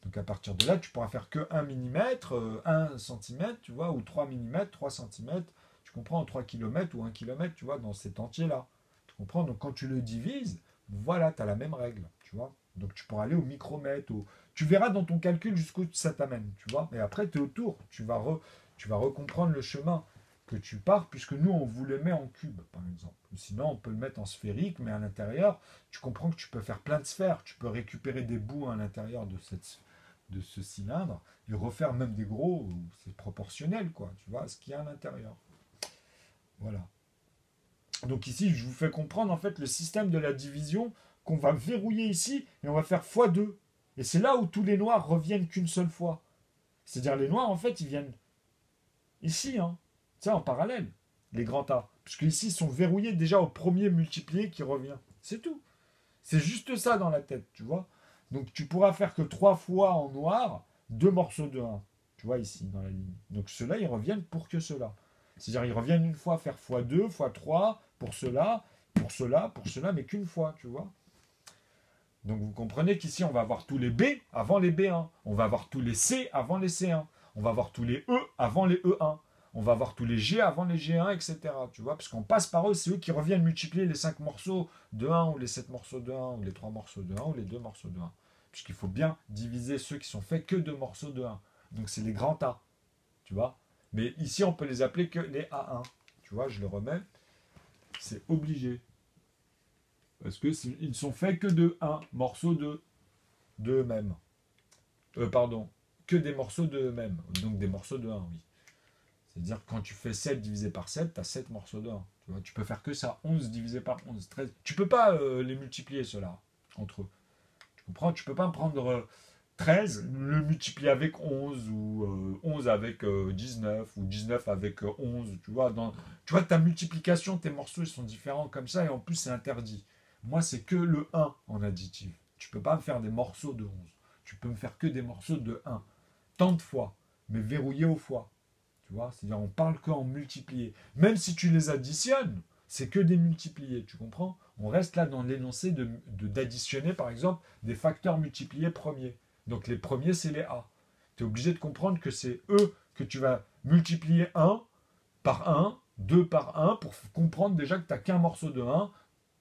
Donc à partir de là, tu pourras faire que 1 mm, 1 cm, tu vois, ou 3 mm, 3 cm. Tu comprends? 3 km ou 1 km, tu vois, dans cet entier-là. Tu comprends? Donc quand tu le divises, voilà, tu as la même règle, tu vois. Donc tu pourras aller au micromètre, tu verras dans ton calcul jusqu'où ça t'amène, tu vois. Mais après, tu es autour, tu vas recomprendre le chemin que tu pars, puisque nous, on vous le met en cube, par exemple. Sinon, on peut le mettre en sphérique, mais à l'intérieur, tu comprends que tu peux faire plein de sphères. Tu peux récupérer des bouts à l'intérieur de ce cylindre et refaire même des gros, c'est proportionnel, quoi, tu vois, à ce qu'il y a à l'intérieur. Voilà. Donc ici, je vous fais comprendre, en fait, le système de la division qu'on va verrouiller ici, et on va faire x2. Et c'est là où tous les noirs reviennent qu'une seule fois. C'est-à-dire les noirs, en fait, ils viennent ici, hein, ça en parallèle, les grands A. Puisque ici, ils sont verrouillés déjà au premier multiplié qui revient. C'est tout. C'est juste ça dans la tête, tu vois. Donc tu pourras faire que 3 fois en noir 2 morceaux de 1. Tu vois ici, dans la ligne. Donc ceux-là, ils reviennent pour que ceux-là. C'est-à-dire, ils reviennent une fois faire x2, x3, pour cela, pour cela, pour cela, mais qu'une fois, tu vois. Donc vous comprenez qu'ici, on va avoir tous les B avant les B1. On va avoir tous les C avant les C1. On va avoir tous les E avant les E1. On va avoir tous les G avant les G1, etc. Tu vois, parce qu'on passe par eux, c'est eux qui reviennent multiplier les 5 morceaux de 1, ou les 7 morceaux de 1, ou les 3 morceaux de 1, ou les 2 morceaux de 1. Puisqu'il faut bien diviser ceux qui sont faits que de morceaux de 1. Donc c'est les grands A. Tu vois. Mais ici, on peut les appeler que les A1. Tu vois, je le remets. C'est obligé. Parce qu'ils ne sont faits que de 1 morceau de eux-mêmes. Pardon. Que des morceaux de eux-mêmes. Donc des morceaux de 1, oui. C'est-à-dire que quand tu fais 7 divisé par 7, tu as 7 morceaux de 1. Tu vois, tu peux faire que ça. 11 divisé par 11, 13. Tu peux pas les multiplier, ceux-là, entre eux. Tu comprends? Tu peux pas prendre 13, le multiplier avec 11, ou 11 avec 19, ou 19 avec 11. Tu vois, ta multiplication, tes morceaux, ils sont différents comme ça, et en plus, c'est interdit. Moi, c'est que le 1 en additif. Tu peux pas me faire des morceaux de 11. Tu peux me faire que des morceaux de 1. Tant de fois, mais verrouillés aux fois. Tu vois, c'est-à-dire on parle qu'en multiplié. Même si tu les additionnes, c'est que des multipliés, tu comprends? On reste là dans l'énoncé d'additionner, par exemple, des facteurs multipliés premiers. Donc les premiers, c'est les A. Tu es obligé de comprendre que c'est eux que tu vas multiplier 1 par 1, 2 par 1, pour comprendre déjà que tu n'as qu'un morceau de 1,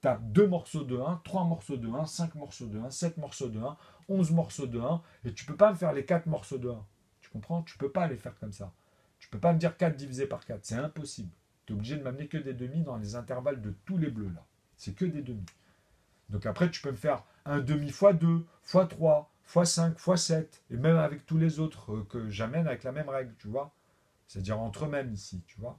tu as 2 morceaux de 1, 3 morceaux de 1, 5 morceaux de 1, 7 morceaux de 1, 11 morceaux de 1, et tu ne peux pas me faire les 4 morceaux de 1. Tu comprends? Tu ne peux pas les faire comme ça. Tu ne peux pas me dire 4 divisé par 4, c'est impossible. Tu es obligé de m'amener que des demi dans les intervalles de tous les bleus là. C'est que des demi. Donc après, tu peux me faire un demi fois 2, fois 3, fois 5, fois 7, et même avec tous les autres que j'amène avec la même règle, tu vois. C'est-à-dire entre eux-mêmes ici, tu vois.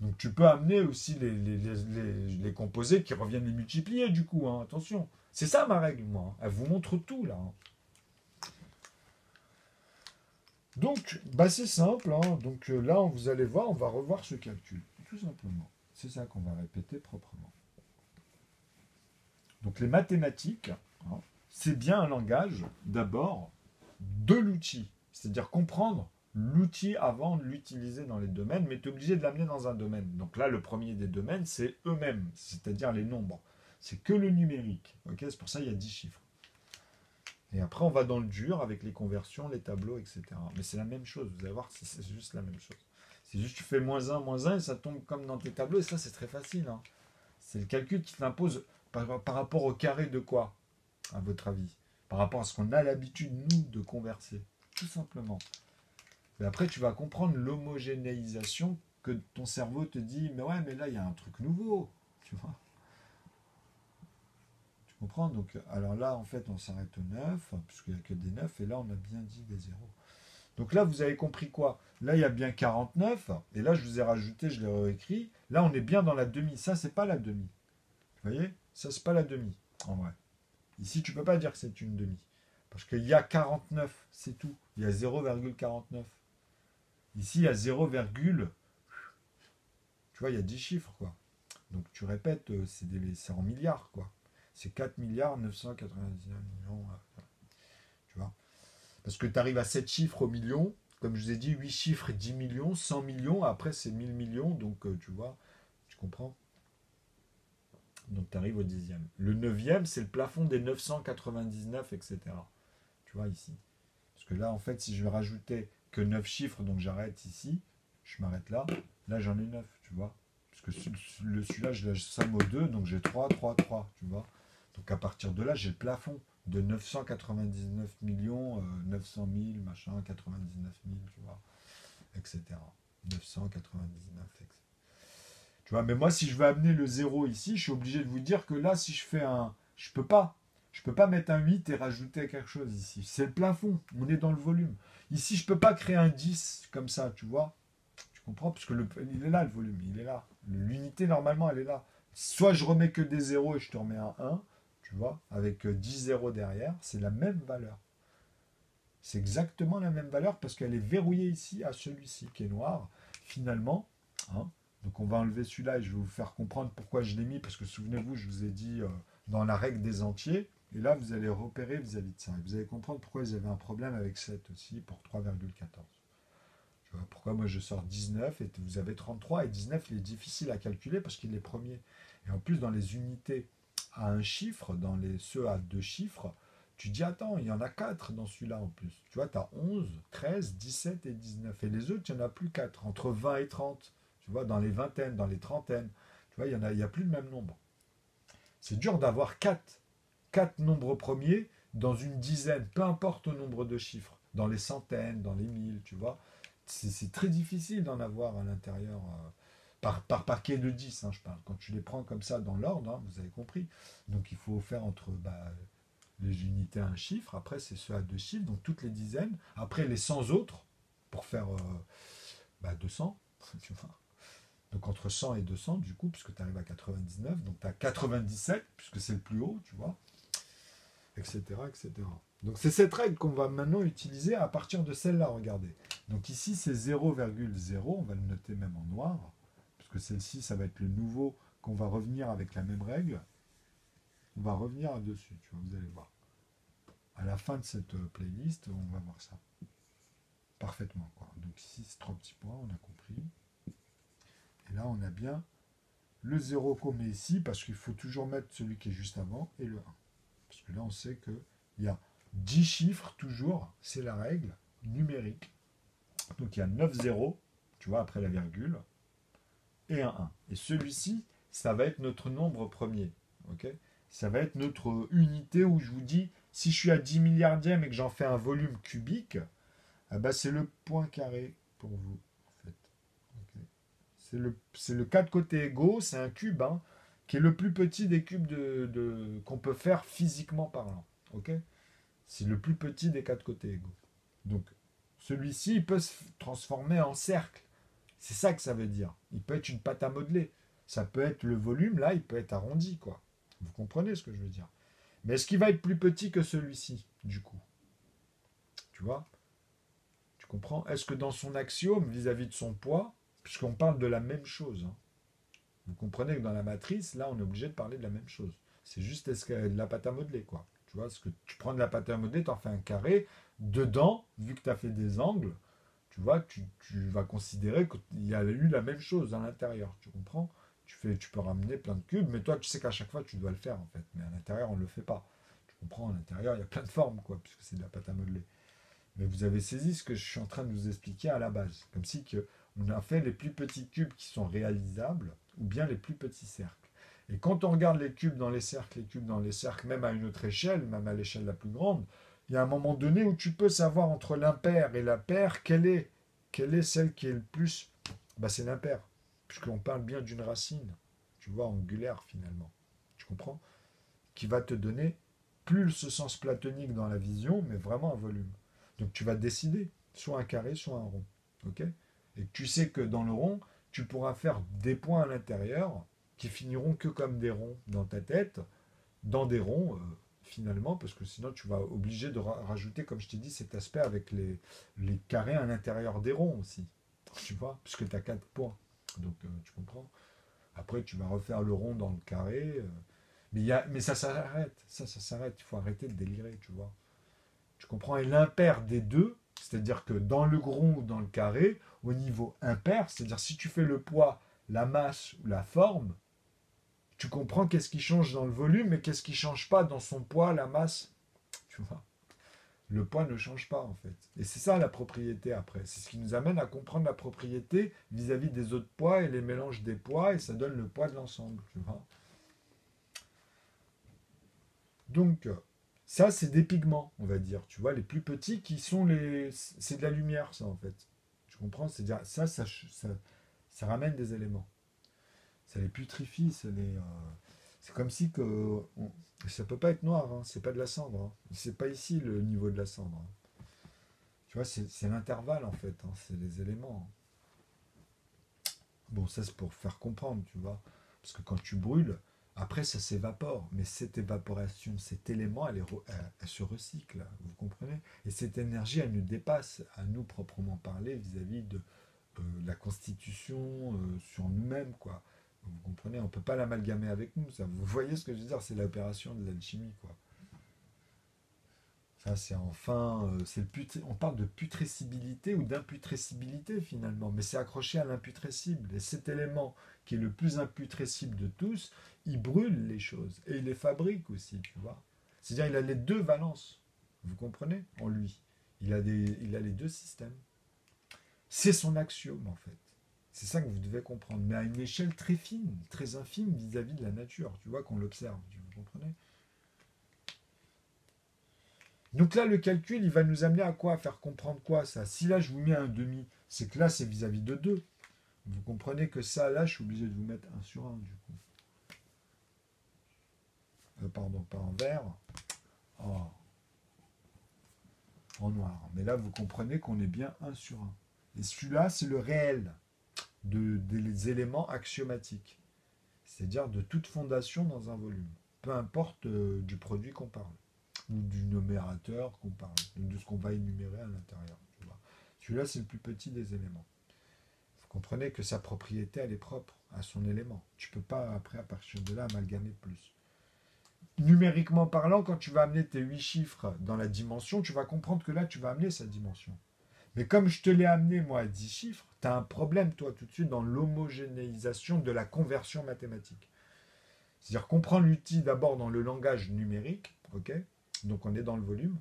Donc tu peux amener aussi les composés qui reviennent les multiplier du coup, hein, attention. C'est ça ma règle, moi. Hein. Elle vous montre tout là. Hein. Donc, bah c'est simple. Hein. Donc là, vous allez voir, on va revoir ce calcul. Tout simplement. C'est ça qu'on va répéter proprement. Donc les mathématiques, hein, c'est bien un langage, d'abord, de l'outil. C'est-à-dire comprendre l'outil avant de l'utiliser dans les domaines, mais tu es obligé de l'amener dans un domaine. Donc là, le premier des domaines, c'est eux-mêmes, c'est-à-dire les nombres. C'est que le numérique. Okay, c'est pour ça qu'il y a 10 chiffres. Et après, on va dans le dur avec les conversions, les tableaux, etc. Mais c'est la même chose, vous allez voir, c'est juste la même chose. C'est juste tu fais moins 1, et ça tombe comme dans tes tableaux, et ça, c'est très facile. Hein. C'est le calcul qui t'impose par rapport au carré de quoi, à votre avis? Par rapport à ce qu'on a l'habitude, nous, de converser. Tout simplement. Et après, tu vas comprendre l'homogénéisation que ton cerveau te dit, mais ouais, mais là, il y a un truc nouveau. Tu vois? Tu comprends? Donc, alors là, en fait, on s'arrête au 9, puisqu'il n'y a que des 9, et là, on a bien dit des zéros. Donc là, vous avez compris quoi? Là, il y a bien 49, et là, je vous ai rajouté, je l'ai réécrit. Là, on est bien dans la demi. Ça, c'est pas la demi. Vous voyez? Ça, c'est pas la demi, en vrai. Ici, tu peux pas dire que c'est une demi. Parce qu'il y a 49, c'est tout. Il y a 0,49. Ici, il y a 0, tu vois, il y a 10 chiffres, quoi. Donc tu répètes, c'est en milliards, quoi. C'est 4 milliards 999 millions. Tu vois. Parce que tu arrives à 7 chiffres au million. Comme je vous ai dit, 8 chiffres, 10 millions, 100 millions. Après, c'est 1000 millions. Donc, tu vois, tu comprends? Donc tu arrives au 10e. Le 9e, c'est le plafond des 999, etc. Tu vois, ici. Parce que là, en fait, si je vais rajouter que 9 chiffres, donc j'arrête ici, je m'arrête là, là j'en ai 9, tu vois. Parce que celui-là, je le somme aux 2, donc j'ai 3, 3, 3, tu vois. Donc à partir de là, j'ai le plafond de 999 millions, 900 000, machin, 99 000, tu vois, etc. 999, etc. Tu vois, mais moi, si je veux amener le 0 ici, je suis obligé de vous dire que là, si je fais un... Je peux pas. Je peux pas mettre un 8 et rajouter quelque chose ici. C'est le plafond. On est dans le volume. Ici, je peux pas créer un 10 comme ça, tu vois. Tu comprends? Parce que il est là, le volume. Il est là. L'unité, normalement, elle est là. Soit je remets que des 0 et je te remets un 1, tu vois, avec 10 zéros derrière. C'est la même valeur. C'est exactement la même valeur parce qu'elle est verrouillée ici à celui-ci qui est noir. Finalement, hein, donc on va enlever celui-là et je vais vous faire comprendre pourquoi je l'ai mis, parce que souvenez-vous, je vous ai dit dans la règle des entiers, et là vous allez repérer vis-à-vis de ça. Et vous allez comprendre pourquoi ils avaient un problème avec 7 aussi pour 3,14. Tu vois, pourquoi moi je sors 19 et vous avez 33, et 19 il est difficile à calculer parce qu'il est premier. Et en plus dans les unités à un chiffre, dans ceux à deux chiffres, tu dis attends, il y en a 4 dans celui-là en plus. Tu vois, tu as 11, 13, 17 et 19. Et les autres, il n'y en a plus 4, entre 20 et 30. Tu vois, dans les vingtaines, dans les trentaines. Tu vois, il n'y a plus le même nombre. C'est dur d'avoir 4 nombres premiers dans une dizaine, peu importe le nombre de chiffres, dans les centaines, dans les mille, tu vois. C'est très difficile d'en avoir à l'intérieur, par paquet de 10, hein, je parle. Quand tu les prends comme ça dans l'ordre, hein, vous avez compris. Donc il faut faire entre les unités à un chiffre, après c'est ceux à deux chiffres, donc toutes les dizaines, après les 100 autres, pour faire 200, tu vois. Donc entre 100 et 200, du coup, puisque tu arrives à 99, donc tu as 97, puisque c'est le plus haut, tu vois, etc., etc. Donc c'est cette règle qu'on va maintenant utiliser à partir de celle-là, regardez. Donc ici, c'est 0,0, on va le noter même en noir, puisque celle-ci, ça va être le nouveau qu'on va revenir avec la même règle. On va revenir là-dessus, tu vois, vous allez voir. À la fin de cette playlist, on va voir ça. Parfaitement, quoi. Donc ici, c'est 3 petits points, on a compris. Et là, on a bien le 0 qu'on met ici, parce qu'il faut toujours mettre celui qui est juste avant, et le 1. Parce que là, on sait qu'il y a 10 chiffres, toujours, c'est la règle. numérique. Donc il y a 9 zéros, tu vois, après la virgule, et un 1. Et celui-ci, ça va être notre nombre premier. Ok, ça va être notre unité où je vous dis, si je suis à 10 milliardième et que j'en fais un volume cubique, ah bah c'est le point carré pour vous. En fait. Ok. C'est le 4 côtés égaux, c'est un cube, hein, qui est le plus petit des cubes qu'on peut faire physiquement parlant. Ok, c'est le plus petit des 4 côtés égaux. Donc, celui-ci, il peut se transformer en cercle. C'est ça que ça veut dire. Il peut être une pâte à modeler. Ça peut être le volume, là, il peut être arrondi, quoi. Vous comprenez ce que je veux dire? Mais est-ce qu'il va être plus petit que celui-ci, du coup? Tu vois? Tu comprends? Est-ce que dans son axiome, vis-à-vis de son poids, puisqu'on parle de la même chose, hein, vous comprenez que dans la matrice, là, on est obligé de parler de la même chose. C'est juste est-ce qu'il y a de la pâte à modeler, quoi. Tu vois, ce que tu prends de la pâte à modeler, tu en fais un carré. Dedans, vu que tu as fait des angles, tu vois, tu vas considérer qu'il y a eu la même chose à l'intérieur. Tu comprends? Tu peux ramener plein de cubes, mais toi, tu sais qu'à chaque fois, tu dois le faire, en fait. Mais à l'intérieur, on ne le fait pas. Tu comprends? À l'intérieur, il y a plein de formes, quoi, puisque c'est de la pâte à modeler. Mais vous avez saisi ce que je suis en train de vous expliquer à la base. Comme si on a fait les plus petits cubes qui sont réalisables, ou bien les plus petits cercles. Et quand on regarde les cubes dans les cubes dans les cercles, même à une autre échelle, même à l'échelle la plus grande, il y a un moment donné où tu peux savoir entre l'impair et la paire quelle est celle qui est le plus. Bah, c'est l'impair, puisqu'on parle bien d'une racine, tu vois, angulaire finalement. Tu comprends? Qui va te donner plus ce sens platonique dans la vision, mais vraiment un volume. Donc tu vas décider, soit un carré, soit un rond. Ok? Et tu sais que dans le rond, tu pourras faire des points à l'intérieur qui finiront que comme des ronds dans ta tête, dans des ronds, finalement, parce que sinon tu vas obliger de rajouter, comme je t'ai dit, cet aspect avec les carrés à l'intérieur des ronds aussi. Tu vois, puisque tu as 4 points. Donc tu comprends. Après, tu vas refaire le rond dans le carré. Mais ça s'arrête. Ça s'arrête. Il faut arrêter de délirer, tu vois. Tu comprends? Et l'impair des deux, c'est-à-dire que dans le rond ou dans le carré, au niveau impair, c'est-à-dire si tu fais le poids, la masse ou la forme, tu comprends qu'est-ce qui change dans le volume et qu'est-ce qui ne change pas dans son poids, la masse. Tu vois? Le poids ne change pas en fait. Et c'est ça la propriété après. C'est ce qui nous amène à comprendre la propriété vis-à-vis des autres poids et les mélanges des poids et ça donne le poids de l'ensemble. Tu vois? Donc, ça, c'est des pigments, on va dire. Tu vois, les plus petits qui sont les. C'est de la lumière, ça, en fait. Tu comprends? C'est-à-dire, ça ramène des éléments. Ça les putrifie, c'est comme si que. Ça peut pas être noir, hein, c'est pas de la cendre. Hein. C'est pas ici le niveau de la cendre. Hein. Tu vois, c'est l'intervalle, en fait. Hein, c'est les éléments. Bon, ça, c'est pour faire comprendre, tu vois. Parce que quand tu brûles, après, ça s'évapore. Mais cette évaporation, cet élément, elle se recycle. Vous comprenez? Et cette énergie, elle nous dépasse, à nous proprement parler, vis-à-vis de la constitution sur nous-mêmes, quoi. Vous comprenez? On ne peut pas l'amalgamer avec nous. Ça. Vous voyez ce que je veux dire? C'est l'opération de l'alchimie, quoi. Ça, c'est enfin. On parle de putrescibilité ou d'imputrescibilité finalement, mais c'est accroché à l'imputrescible. Et cet élément qui est le plus imputrescible de tous, il brûle les choses. Et il les fabrique aussi, tu vois. C'est-à-dire il a les deux valences. Vous comprenez? En lui. Il a les deux systèmes. C'est son axiome en fait. C'est ça que vous devez comprendre. Mais à une échelle très fine, très infime vis-à-vis de la nature. Tu vois qu'on l'observe. Vous comprenez? Donc là, le calcul, il va nous amener à quoi? À faire comprendre quoi ça? Si là, je vous mets un demi, c'est que là, c'est vis-à-vis de 2. Vous comprenez que ça, là, je suis obligé de vous mettre un sur un du coup. Pardon, pas en vert, en, en noir. Mais là, vous comprenez qu'on est bien un sur un. Et celui-là, c'est le réel des éléments axiomatiques. C'est-à-dire de toute fondation dans un volume. Peu importe du produit qu'on parle. Ou du numérateur qu'on parle, de ce qu'on va énumérer à l'intérieur. Celui-là, c'est le plus petit des éléments. Vous comprenez que sa propriété, elle est propre à son élément. Tu ne peux pas, après, à partir de là, amalgamer plus. Numériquement parlant, quand tu vas amener tes 8 chiffres dans la dimension, tu vas comprendre que là, tu vas amener sa dimension. Mais comme je te l'ai amené, moi, à 10 chiffres, tu as un problème, toi, tout de suite, dans l'homogénéisation de la conversion mathématique. C'est-à-dire comprendre l'outil d'abord dans le langage numérique, ok? Donc on est dans le volume.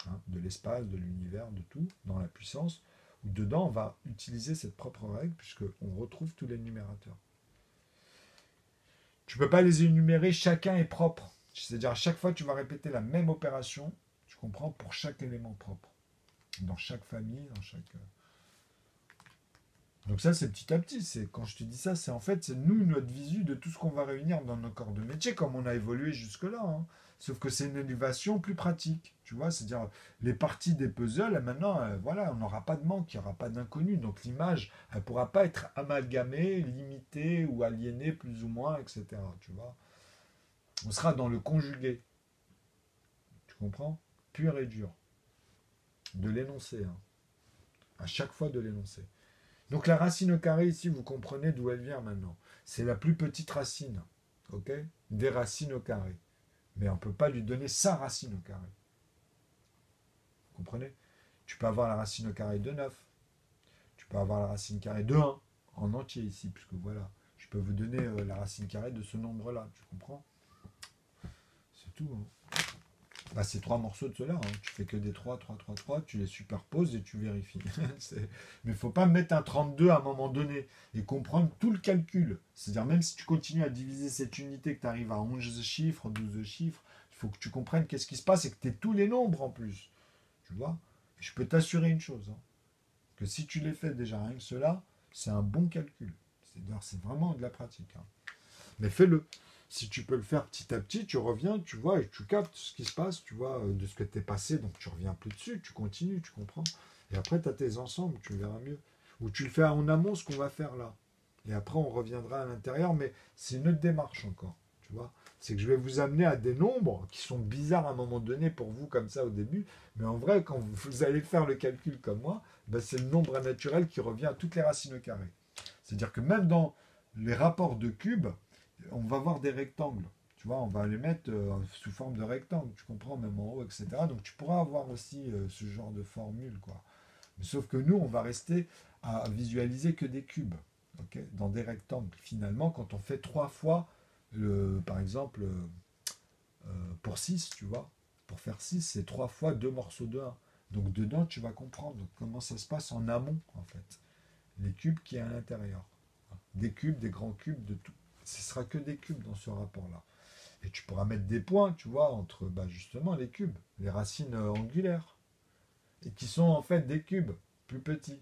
hein, de l'espace, de l'univers, de tout, dans la puissance, où dedans on va utiliser cette propre règle, puisqu'on retrouve tous les numérateurs. Tu ne peux pas les énumérer, chacun est propre. C'est-à-dire à chaque fois tu vas répéter la même opération, tu comprends, pour chaque élément propre. Dans chaque famille, dans chaque... Donc ça, c'est petit à petit. C'est quand je te dis ça, c'est en fait, c'est nous, notre visu de tout ce qu'on va réunir dans nos corps de métier, comme on a évolué jusque-là. Hein. Sauf que c'est une innovation plus pratique, tu vois. C'est-à-dire, les parties des puzzles, maintenant, voilà, on n'aura pas de manque, il n'y aura pas d'inconnu. Donc l'image, elle ne pourra pas être amalgamée, limitée ou aliénée plus ou moins, etc. Tu vois. On sera dans le conjugué. Tu comprends? Pur et dur. De l'énoncé. Hein. À chaque fois de l'énoncé. Donc la racine au carré ici, vous comprenez d'où elle vient maintenant. C'est la plus petite racine, ok, des racines au carré. Mais on ne peut pas lui donner sa racine au carré. Vous comprenez? Tu peux avoir la racine au carré de 9. Tu peux avoir la racine carrée de 1 en entier ici, puisque voilà, je peux vous donner la racine carrée de ce nombre-là. Tu comprends? C'est tout. Hein. Bah, c'est 3 morceaux de cela. Hein. Tu fais que des 3, 3, 3, 3, tu les superposes et tu vérifies. Mais il ne faut pas mettre un 32 à un moment donné et comprendre tout le calcul. C'est-à-dire, même si tu continues à diviser cette unité, que tu arrives à 11 chiffres, 12 chiffres, il faut que tu comprennes qu'est-ce qui se passe et que tu aies tous les nombres en plus. Tu vois? Je peux t'assurer une chose, hein, que si tu les fais déjà rien que cela, c'est un bon calcul. C'est-à-dire, c'est vraiment de la pratique. Hein. Mais fais-le. Si tu peux le faire petit à petit, tu reviens, tu vois, et tu captes ce qui se passe, tu vois, de ce que tu es passé, donc tu reviens plus dessus, tu continues, tu comprends. Et après, tu as tes ensembles, tu verras mieux. Ou tu le fais en amont, ce qu'on va faire là. Et après, on reviendra à l'intérieur, mais c'est une autre démarche encore, tu vois. C'est que je vais vous amener à des nombres qui sont bizarres à un moment donné pour vous, comme ça, au début. Mais en vrai, quand vous allez faire le calcul comme moi, ben c'est le nombre naturel qui revient à toutes les racines au carré. C'est-à-dire que même dans les rapports de cubes, on va voir des rectangles. Tu vois, on va les mettre sous forme de rectangle, tu comprends, même en haut, etc. Donc tu pourras avoir aussi ce genre de formule, quoi. Mais sauf que nous, on va rester à visualiser que des cubes, ok, dans des rectangles. Finalement, quand on fait 3 fois, par exemple, pour 6, tu vois, pour faire 6, c'est 3 fois 2 morceaux de 1. Donc dedans, tu vas comprendre comment ça se passe en amont, en fait. Les cubes qui est à l'intérieur. Des cubes, des grands cubes, de tout. Ce sera que des cubes dans ce rapport-là. Et tu pourras mettre des points, tu vois, entre justement les cubes, les racines angulaires, et qui sont en fait des cubes plus petits.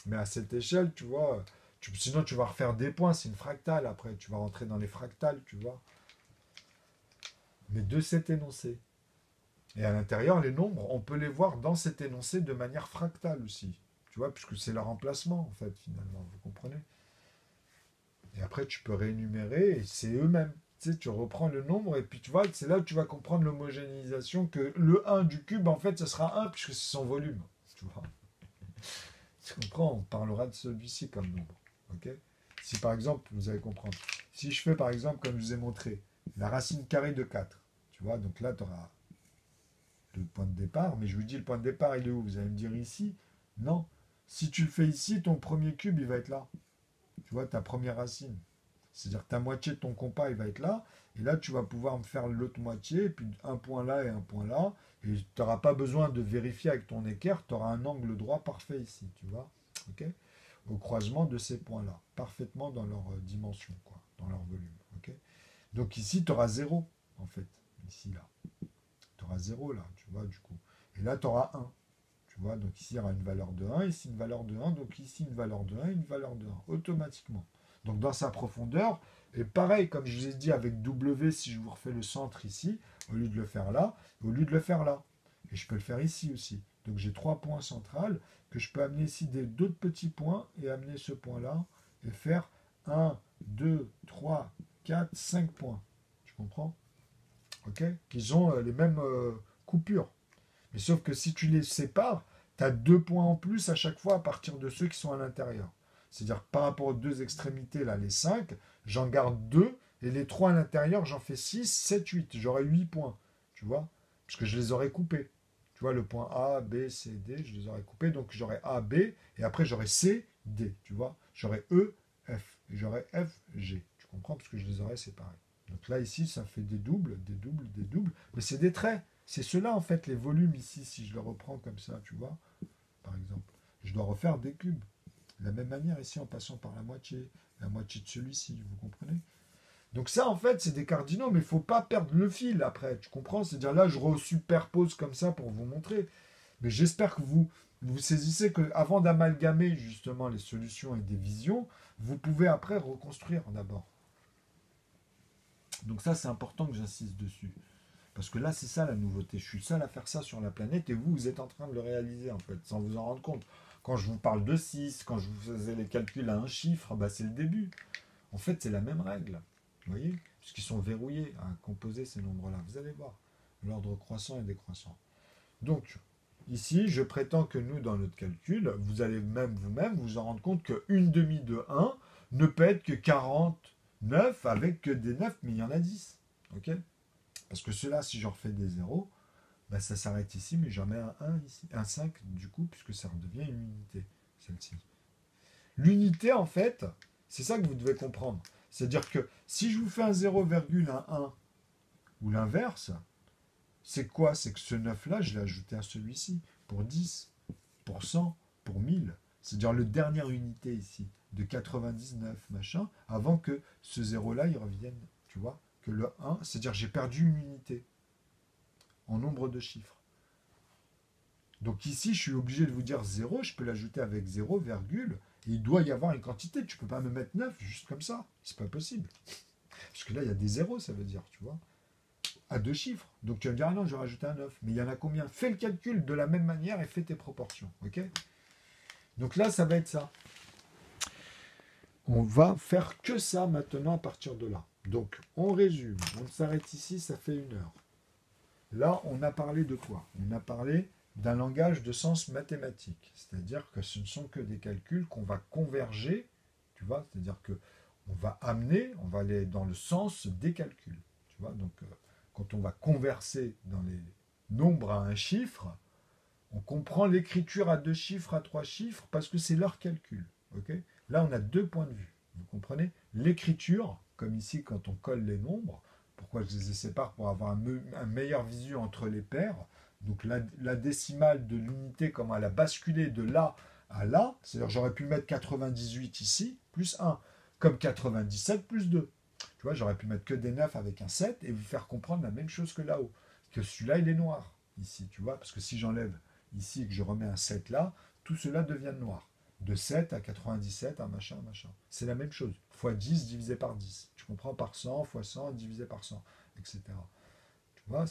Mais à cette échelle, tu vois, sinon tu vas refaire des points, c'est une fractale après, tu vas rentrer dans les fractales, tu vois. Mais de cet énoncé. Et à l'intérieur, les nombres, on peut les voir dans cet énoncé de manière fractale aussi. Tu vois, puisque c'est leur emplacement, en fait, finalement, vous comprenez? Et après, tu peux réénumérer, et c'est eux-mêmes. Tu sais, tu reprends le nombre, et puis tu vois, c'est là où tu vas comprendre l'homogénéisation, que le 1 du cube, en fait, ce sera 1, puisque c'est son volume. Tu vois. Tu comprends? On parlera de celui-ci comme nombre. Ok? Si par exemple, vous allez comprendre, si je fais par exemple, comme je vous ai montré, la racine carrée de 4, tu vois, donc là, tu auras le point de départ, mais je vous dis, le point de départ, il est où? Vous allez me dire ici? Non. Si tu le fais ici, ton premier cube, il va être là. Tu vois, ta première racine. C'est-à-dire que ta moitié de ton compas, il va être là. Et là, tu vas pouvoir me faire l'autre moitié, et puis un point là et un point là. Et tu n'auras pas besoin de vérifier avec ton équerre, tu auras un angle droit parfait ici, tu vois. Ok, au croisement de ces points-là, parfaitement dans leur dimension, quoi, dans leur volume. Ok, donc ici, tu auras 0, en fait. Ici, là. Tu auras 0, là, tu vois, du coup. Et là, tu auras 1. Tu vois, donc ici, il y aura une valeur de 1, ici, une valeur de 1, donc ici, une valeur de 1, une valeur de 1, automatiquement. Donc dans sa profondeur, et pareil, comme je vous ai dit avec W, si je vous refais le centre ici, au lieu de le faire là, au lieu de le faire là. Et je peux le faire ici aussi. Donc j'ai 3 points centrales que je peux amener ici d'autres petits points et amener ce point-là et faire 1, 2, 3, 4, 5 points. Tu comprends? Ok, qu'ils ont les mêmes coupures. Mais sauf que si tu les sépares, tu as 2 points en plus à chaque fois à partir de ceux qui sont à l'intérieur. C'est-à-dire par rapport aux deux extrémités, là, les 5, j'en garde 2, et les 3 à l'intérieur, j'en fais 6, 7, 8. J'aurai 8 points, tu vois, parce que je les aurais coupés. Tu vois, le point A, B, C, D, je les aurais coupés, donc j'aurai A, B, et après j'aurai C, D, tu vois. J'aurai E, F, et j'aurai F, G. Tu comprends, parce que je les aurais séparés. Donc là, ici, ça fait des doubles, des doubles, des doubles, mais c'est des traits. C'est cela, en fait, les volumes ici, si je le reprends comme ça, tu vois, par exemple. Je dois refaire des cubes. De la même manière ici, en passant par la moitié de celui-ci, vous comprenez? Donc ça, en fait, c'est des cardinaux, mais il ne faut pas perdre le fil après, tu comprends? C'est-à-dire là, je superpose comme ça pour vous montrer. Mais j'espère que vous saisissez qu'avant d'amalgamer justement les solutions et des visions, vous pouvez après reconstruire d'abord. Donc ça, c'est important que j'insiste dessus. Parce que là, c'est ça la nouveauté. Je suis seul à faire ça sur la planète et vous, vous êtes en train de le réaliser, en fait, sans vous en rendre compte. Quand je vous parle de 6, quand je vous faisais les calculs à un chiffre, bah, c'est le début. En fait, c'est la même règle. Vous voyez? Puisqu'ils sont verrouillés à composer ces nombres-là. Vous allez voir. L'ordre croissant et décroissant. Donc, ici, je prétends que nous, dans notre calcul, vous allez même vous-même vous en rendre compte qu'une demi de 1 ne peut être que 49 avec que des 9, mais il y en a 10. Ok? Parce que cela, si j'en refais des zéros, ben ça s'arrête ici, mais j'en mets un 1 ici, un 5 du coup, puisque ça redevient une unité, celle-ci. L'unité, en fait, c'est ça que vous devez comprendre. C'est-à-dire que si je vous fais un 0,1 ou l'inverse, c'est quoi? C'est que ce 9-là, je l'ai ajouté à celui-ci, pour 10, pour 100, pour 1000. C'est-à-dire le dernière unité ici, de 99, machin, avant que ce 0-là, il revienne. Tu vois? Que le 1, c'est-à-dire j'ai perdu une unité en nombre de chiffres. Donc ici, je suis obligé de vous dire 0, je peux l'ajouter avec 0, virgule, et il doit y avoir une quantité. Tu ne peux pas me mettre 9 juste comme ça. C'est pas possible. Parce que là, il y a des zéros, ça veut dire, tu vois, à deux chiffres. Donc tu vas me dire, ah non, je vais rajouter un 9. Mais il y en a combien? Fais le calcul de la même manière et fais tes proportions. Ok? Donc là, ça va être ça. On va faire que ça maintenant à partir de là. Donc, on résume. On s'arrête ici, ça fait 1 heure. Là, on a parlé de quoi? On a parlé d'un langage de sens mathématique. C'est-à-dire que ce ne sont que des calculs qu'on va converger, tu vois, c'est-à-dire que on va aller dans le sens des calculs. Tu vois, donc quand on va converser dans les nombres à un chiffre, on comprend l'écriture à 2 chiffres, à 3 chiffres, parce que c'est leur calcul. Okay? Là, on a 2 points de vue. Vous comprenez? L'écriture, comme ici quand on colle les nombres, pourquoi je les sépare? Pour avoir un meilleur visu entre les paires. Donc la décimale de l'unité, comment elle a basculé de là à là, c'est-à-dire j'aurais pu mettre 98 ici, plus 1, comme 97 plus 2. Tu vois, j'aurais pu mettre que des 9 avec un 7 et vous faire comprendre la même chose que là-haut. Que celui-là, il est noir, ici, tu vois, parce que si j'enlève ici et que je remets un 7 là, tout cela devient noir. De 7 à 97, un machin, un machin. C'est la même chose. Fois 10 divisé par 10. Tu comprends? Par 100, fois 100 divisé par 100, etc. Tu vois,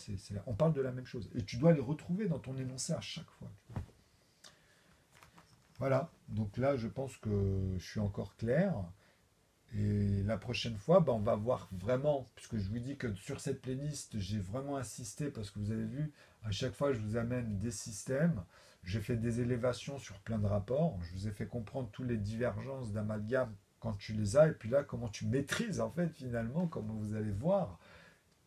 on parle de la même chose. Et tu dois les retrouver dans ton énoncé à chaque fois. Voilà. Donc là, je pense que je suis encore clair. Et la prochaine fois, on va voir vraiment, puisque je vous dis que sur cette playlist, j'ai vraiment insisté, parce que vous avez vu, à chaque fois, je vous amène des systèmes. J'ai fait des élévations sur plein de rapports. Je vous ai fait comprendre toutes les divergences d'amalgame quand tu les as. Et puis là, comment tu maîtrises, en fait, finalement, comment vous allez voir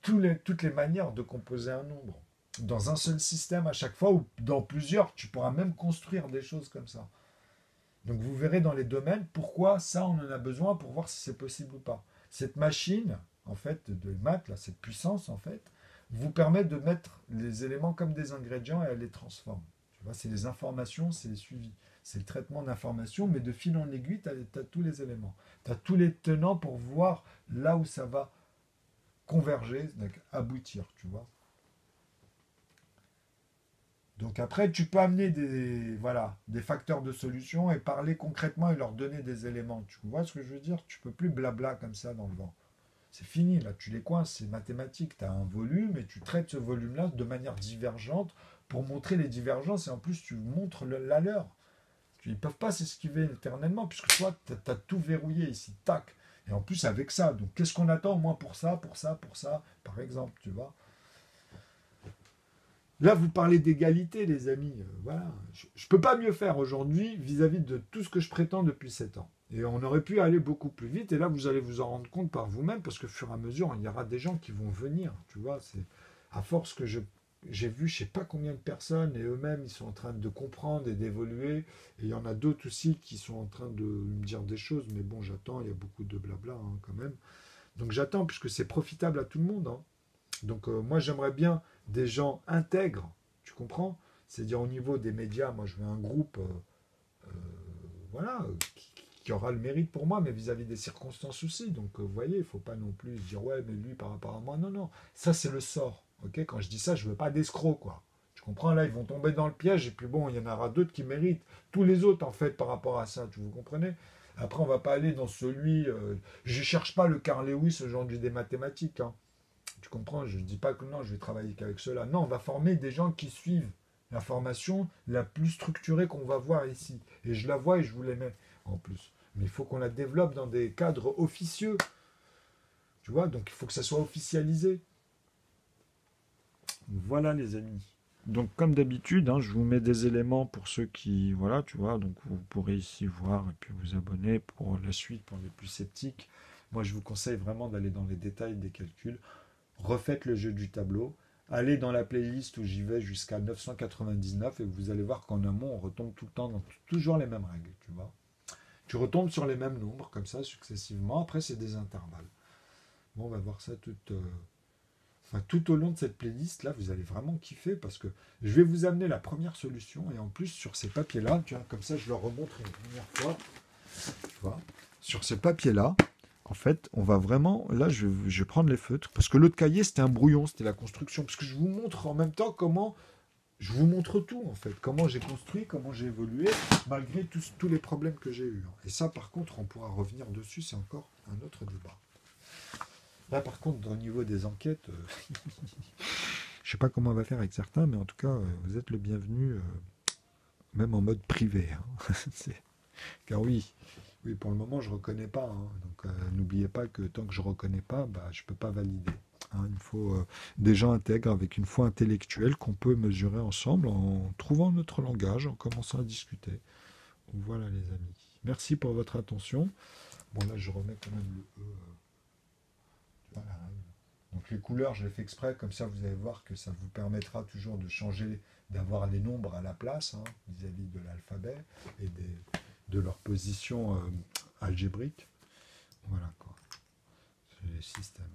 toutes les manières de composer un nombre. Dans un seul système à chaque fois, ou dans plusieurs, tu pourras même construire des choses comme ça. Donc vous verrez dans les domaines pourquoi ça, on en a besoin pour voir si c'est possible ou pas. Cette machine, en fait, de maths, là, cette puissance, en fait, vous permet de mettre les éléments comme des ingrédients et elle les transforme. Tu vois, c'est les informations, c'est les suivis. C'est le traitement d'informations, mais de fil en aiguille, tu as tous les éléments. Tu as tous les tenants pour voir là où ça va converger, donc aboutir, tu vois. Donc après, tu peux amener des facteurs de solution et parler concrètement et leur donner des éléments. Tu vois ce que je veux dire? Tu peux plus blabla comme ça dans le vent. C'est fini, là, tu les coinces, c'est mathématique. Tu as un volume et tu traites ce volume-là de manière divergente pour montrer les divergences et en plus tu montres la leur. Ils ne peuvent pas s'esquiver éternellement puisque toi, tu as tout verrouillé ici, tac. Et en plus avec ça, donc qu'est-ce qu'on attend au moins pour ça, par exemple, tu vois? Là, vous parlez d'égalité, les amis. Voilà. Je ne peux pas mieux faire aujourd'hui vis-à-vis de tout ce que je prétends depuis 7 ans. Et on aurait pu aller beaucoup plus vite. Et là, vous allez vous en rendre compte par vous-même, parce que au fur et à mesure, il y aura des gens qui vont venir. Tu vois, c'est à force que j'ai vu, je ne sais pas combien de personnes, et eux-mêmes, ils sont en train de comprendre et d'évoluer. Et il y en a d'autres aussi qui sont en train de me dire des choses. Mais bon, j'attends. Il y a beaucoup de blabla quand même. Donc j'attends, puisque c'est profitable à tout le monde. Donc moi j'aimerais bien des gens intègres, tu comprends? C'est-à-dire au niveau des médias, moi je veux un groupe euh, voilà, qui aura le mérite pour moi, mais vis-à-vis des circonstances aussi. Donc vous voyez, il ne faut pas non plus se dire ouais mais lui par rapport à moi. Non, non, ça c'est le sort. Ok, quand je dis ça, je ne veux pas d'escrocs, quoi. Tu comprends? Là, ils vont tomber dans le piège, et puis bon, il y en aura d'autres qui méritent. Tous les autres, en fait, par rapport à ça, tu vous comprenez? Après, on va pas aller dans celui. Je cherche pas le Carl Lewis aujourd'hui des mathématiques, hein. Tu comprends? Je ne dis pas que non, je vais travailler qu'avec cela. Non, on va former des gens qui suivent la formation la plus structurée qu'on va voir ici. Et je la vois et je vous les mets en plus. Mais il faut qu'on la développe dans des cadres officieux. Tu vois? Donc il faut que ça soit officialisé. Voilà les amis. Donc comme d'habitude, hein, je vous mets des éléments pour ceux qui, voilà, tu vois, donc vous pourrez ici voir et puis vous abonner pour la suite, pour les plus sceptiques. Moi je vous conseille vraiment d'aller dans les détails des calculs. Refaites le jeu du tableau, allez dans la playlist où j'y vais jusqu'à 999 et vous allez voir qu'en amont, on retombe tout le temps dans toujours les mêmes règles, tu vois. Tu retombes sur les mêmes nombres, comme ça, successivement. Après, c'est des intervalles. Bon, on va voir ça tout au long de cette playlist. Là, vous allez vraiment kiffer parce que je vais vous amener la première solution. Et en plus, sur ces papiers-là, tu vois, comme ça, je leur remontre une première fois. Tu vois, sur ces papiers-là, en fait, on va vraiment. Là, je vais prendre les feutres. Parce que l'autre cahier, c'était un brouillon, c'était la construction. Parce que je vous montre en même temps comment. Je vous montre tout, en fait. Comment j'ai construit, comment j'ai évolué, malgré tous les problèmes que j'ai eus. Et ça, par contre, on pourra revenir dessus, c'est encore un autre débat. Là, par contre, au niveau des enquêtes, je ne sais pas comment on va faire avec certains, mais en tout cas, vous êtes le bienvenu, même en mode privé, hein. Car oui, oui, pour le moment, je ne reconnais pas, hein. Donc, n'oubliez pas que tant que je ne reconnais pas, bah, je ne peux pas valider, hein. Il faut des gens intègres avec une foi intellectuelle qu'on peut mesurer ensemble en trouvant notre langage, en commençant à discuter. Donc, voilà, les amis. Merci pour votre attention. Bon, là, je remets quand même le E. Voilà. Donc, les couleurs, je les fais exprès, comme ça, vous allez voir que ça vous permettra toujours de changer, d'avoir les nombres à la place, hein, vis-à-vis de l'alphabet et de leur position algébrique. Voilà quoi. C'est les systèmes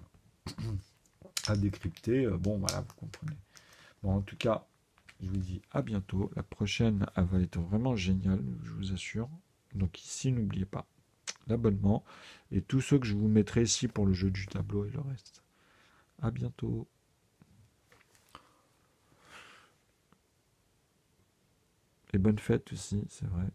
à décrypter. Bon, voilà, vous comprenez. Bon, en tout cas, je vous dis à bientôt. La prochaine, elle va être vraiment géniale, je vous assure. Donc ici, n'oubliez pas l'abonnement et tous ceux que je vous mettrai ici pour le jeu du tableau et le reste. À bientôt. Et bonne fête aussi, c'est vrai.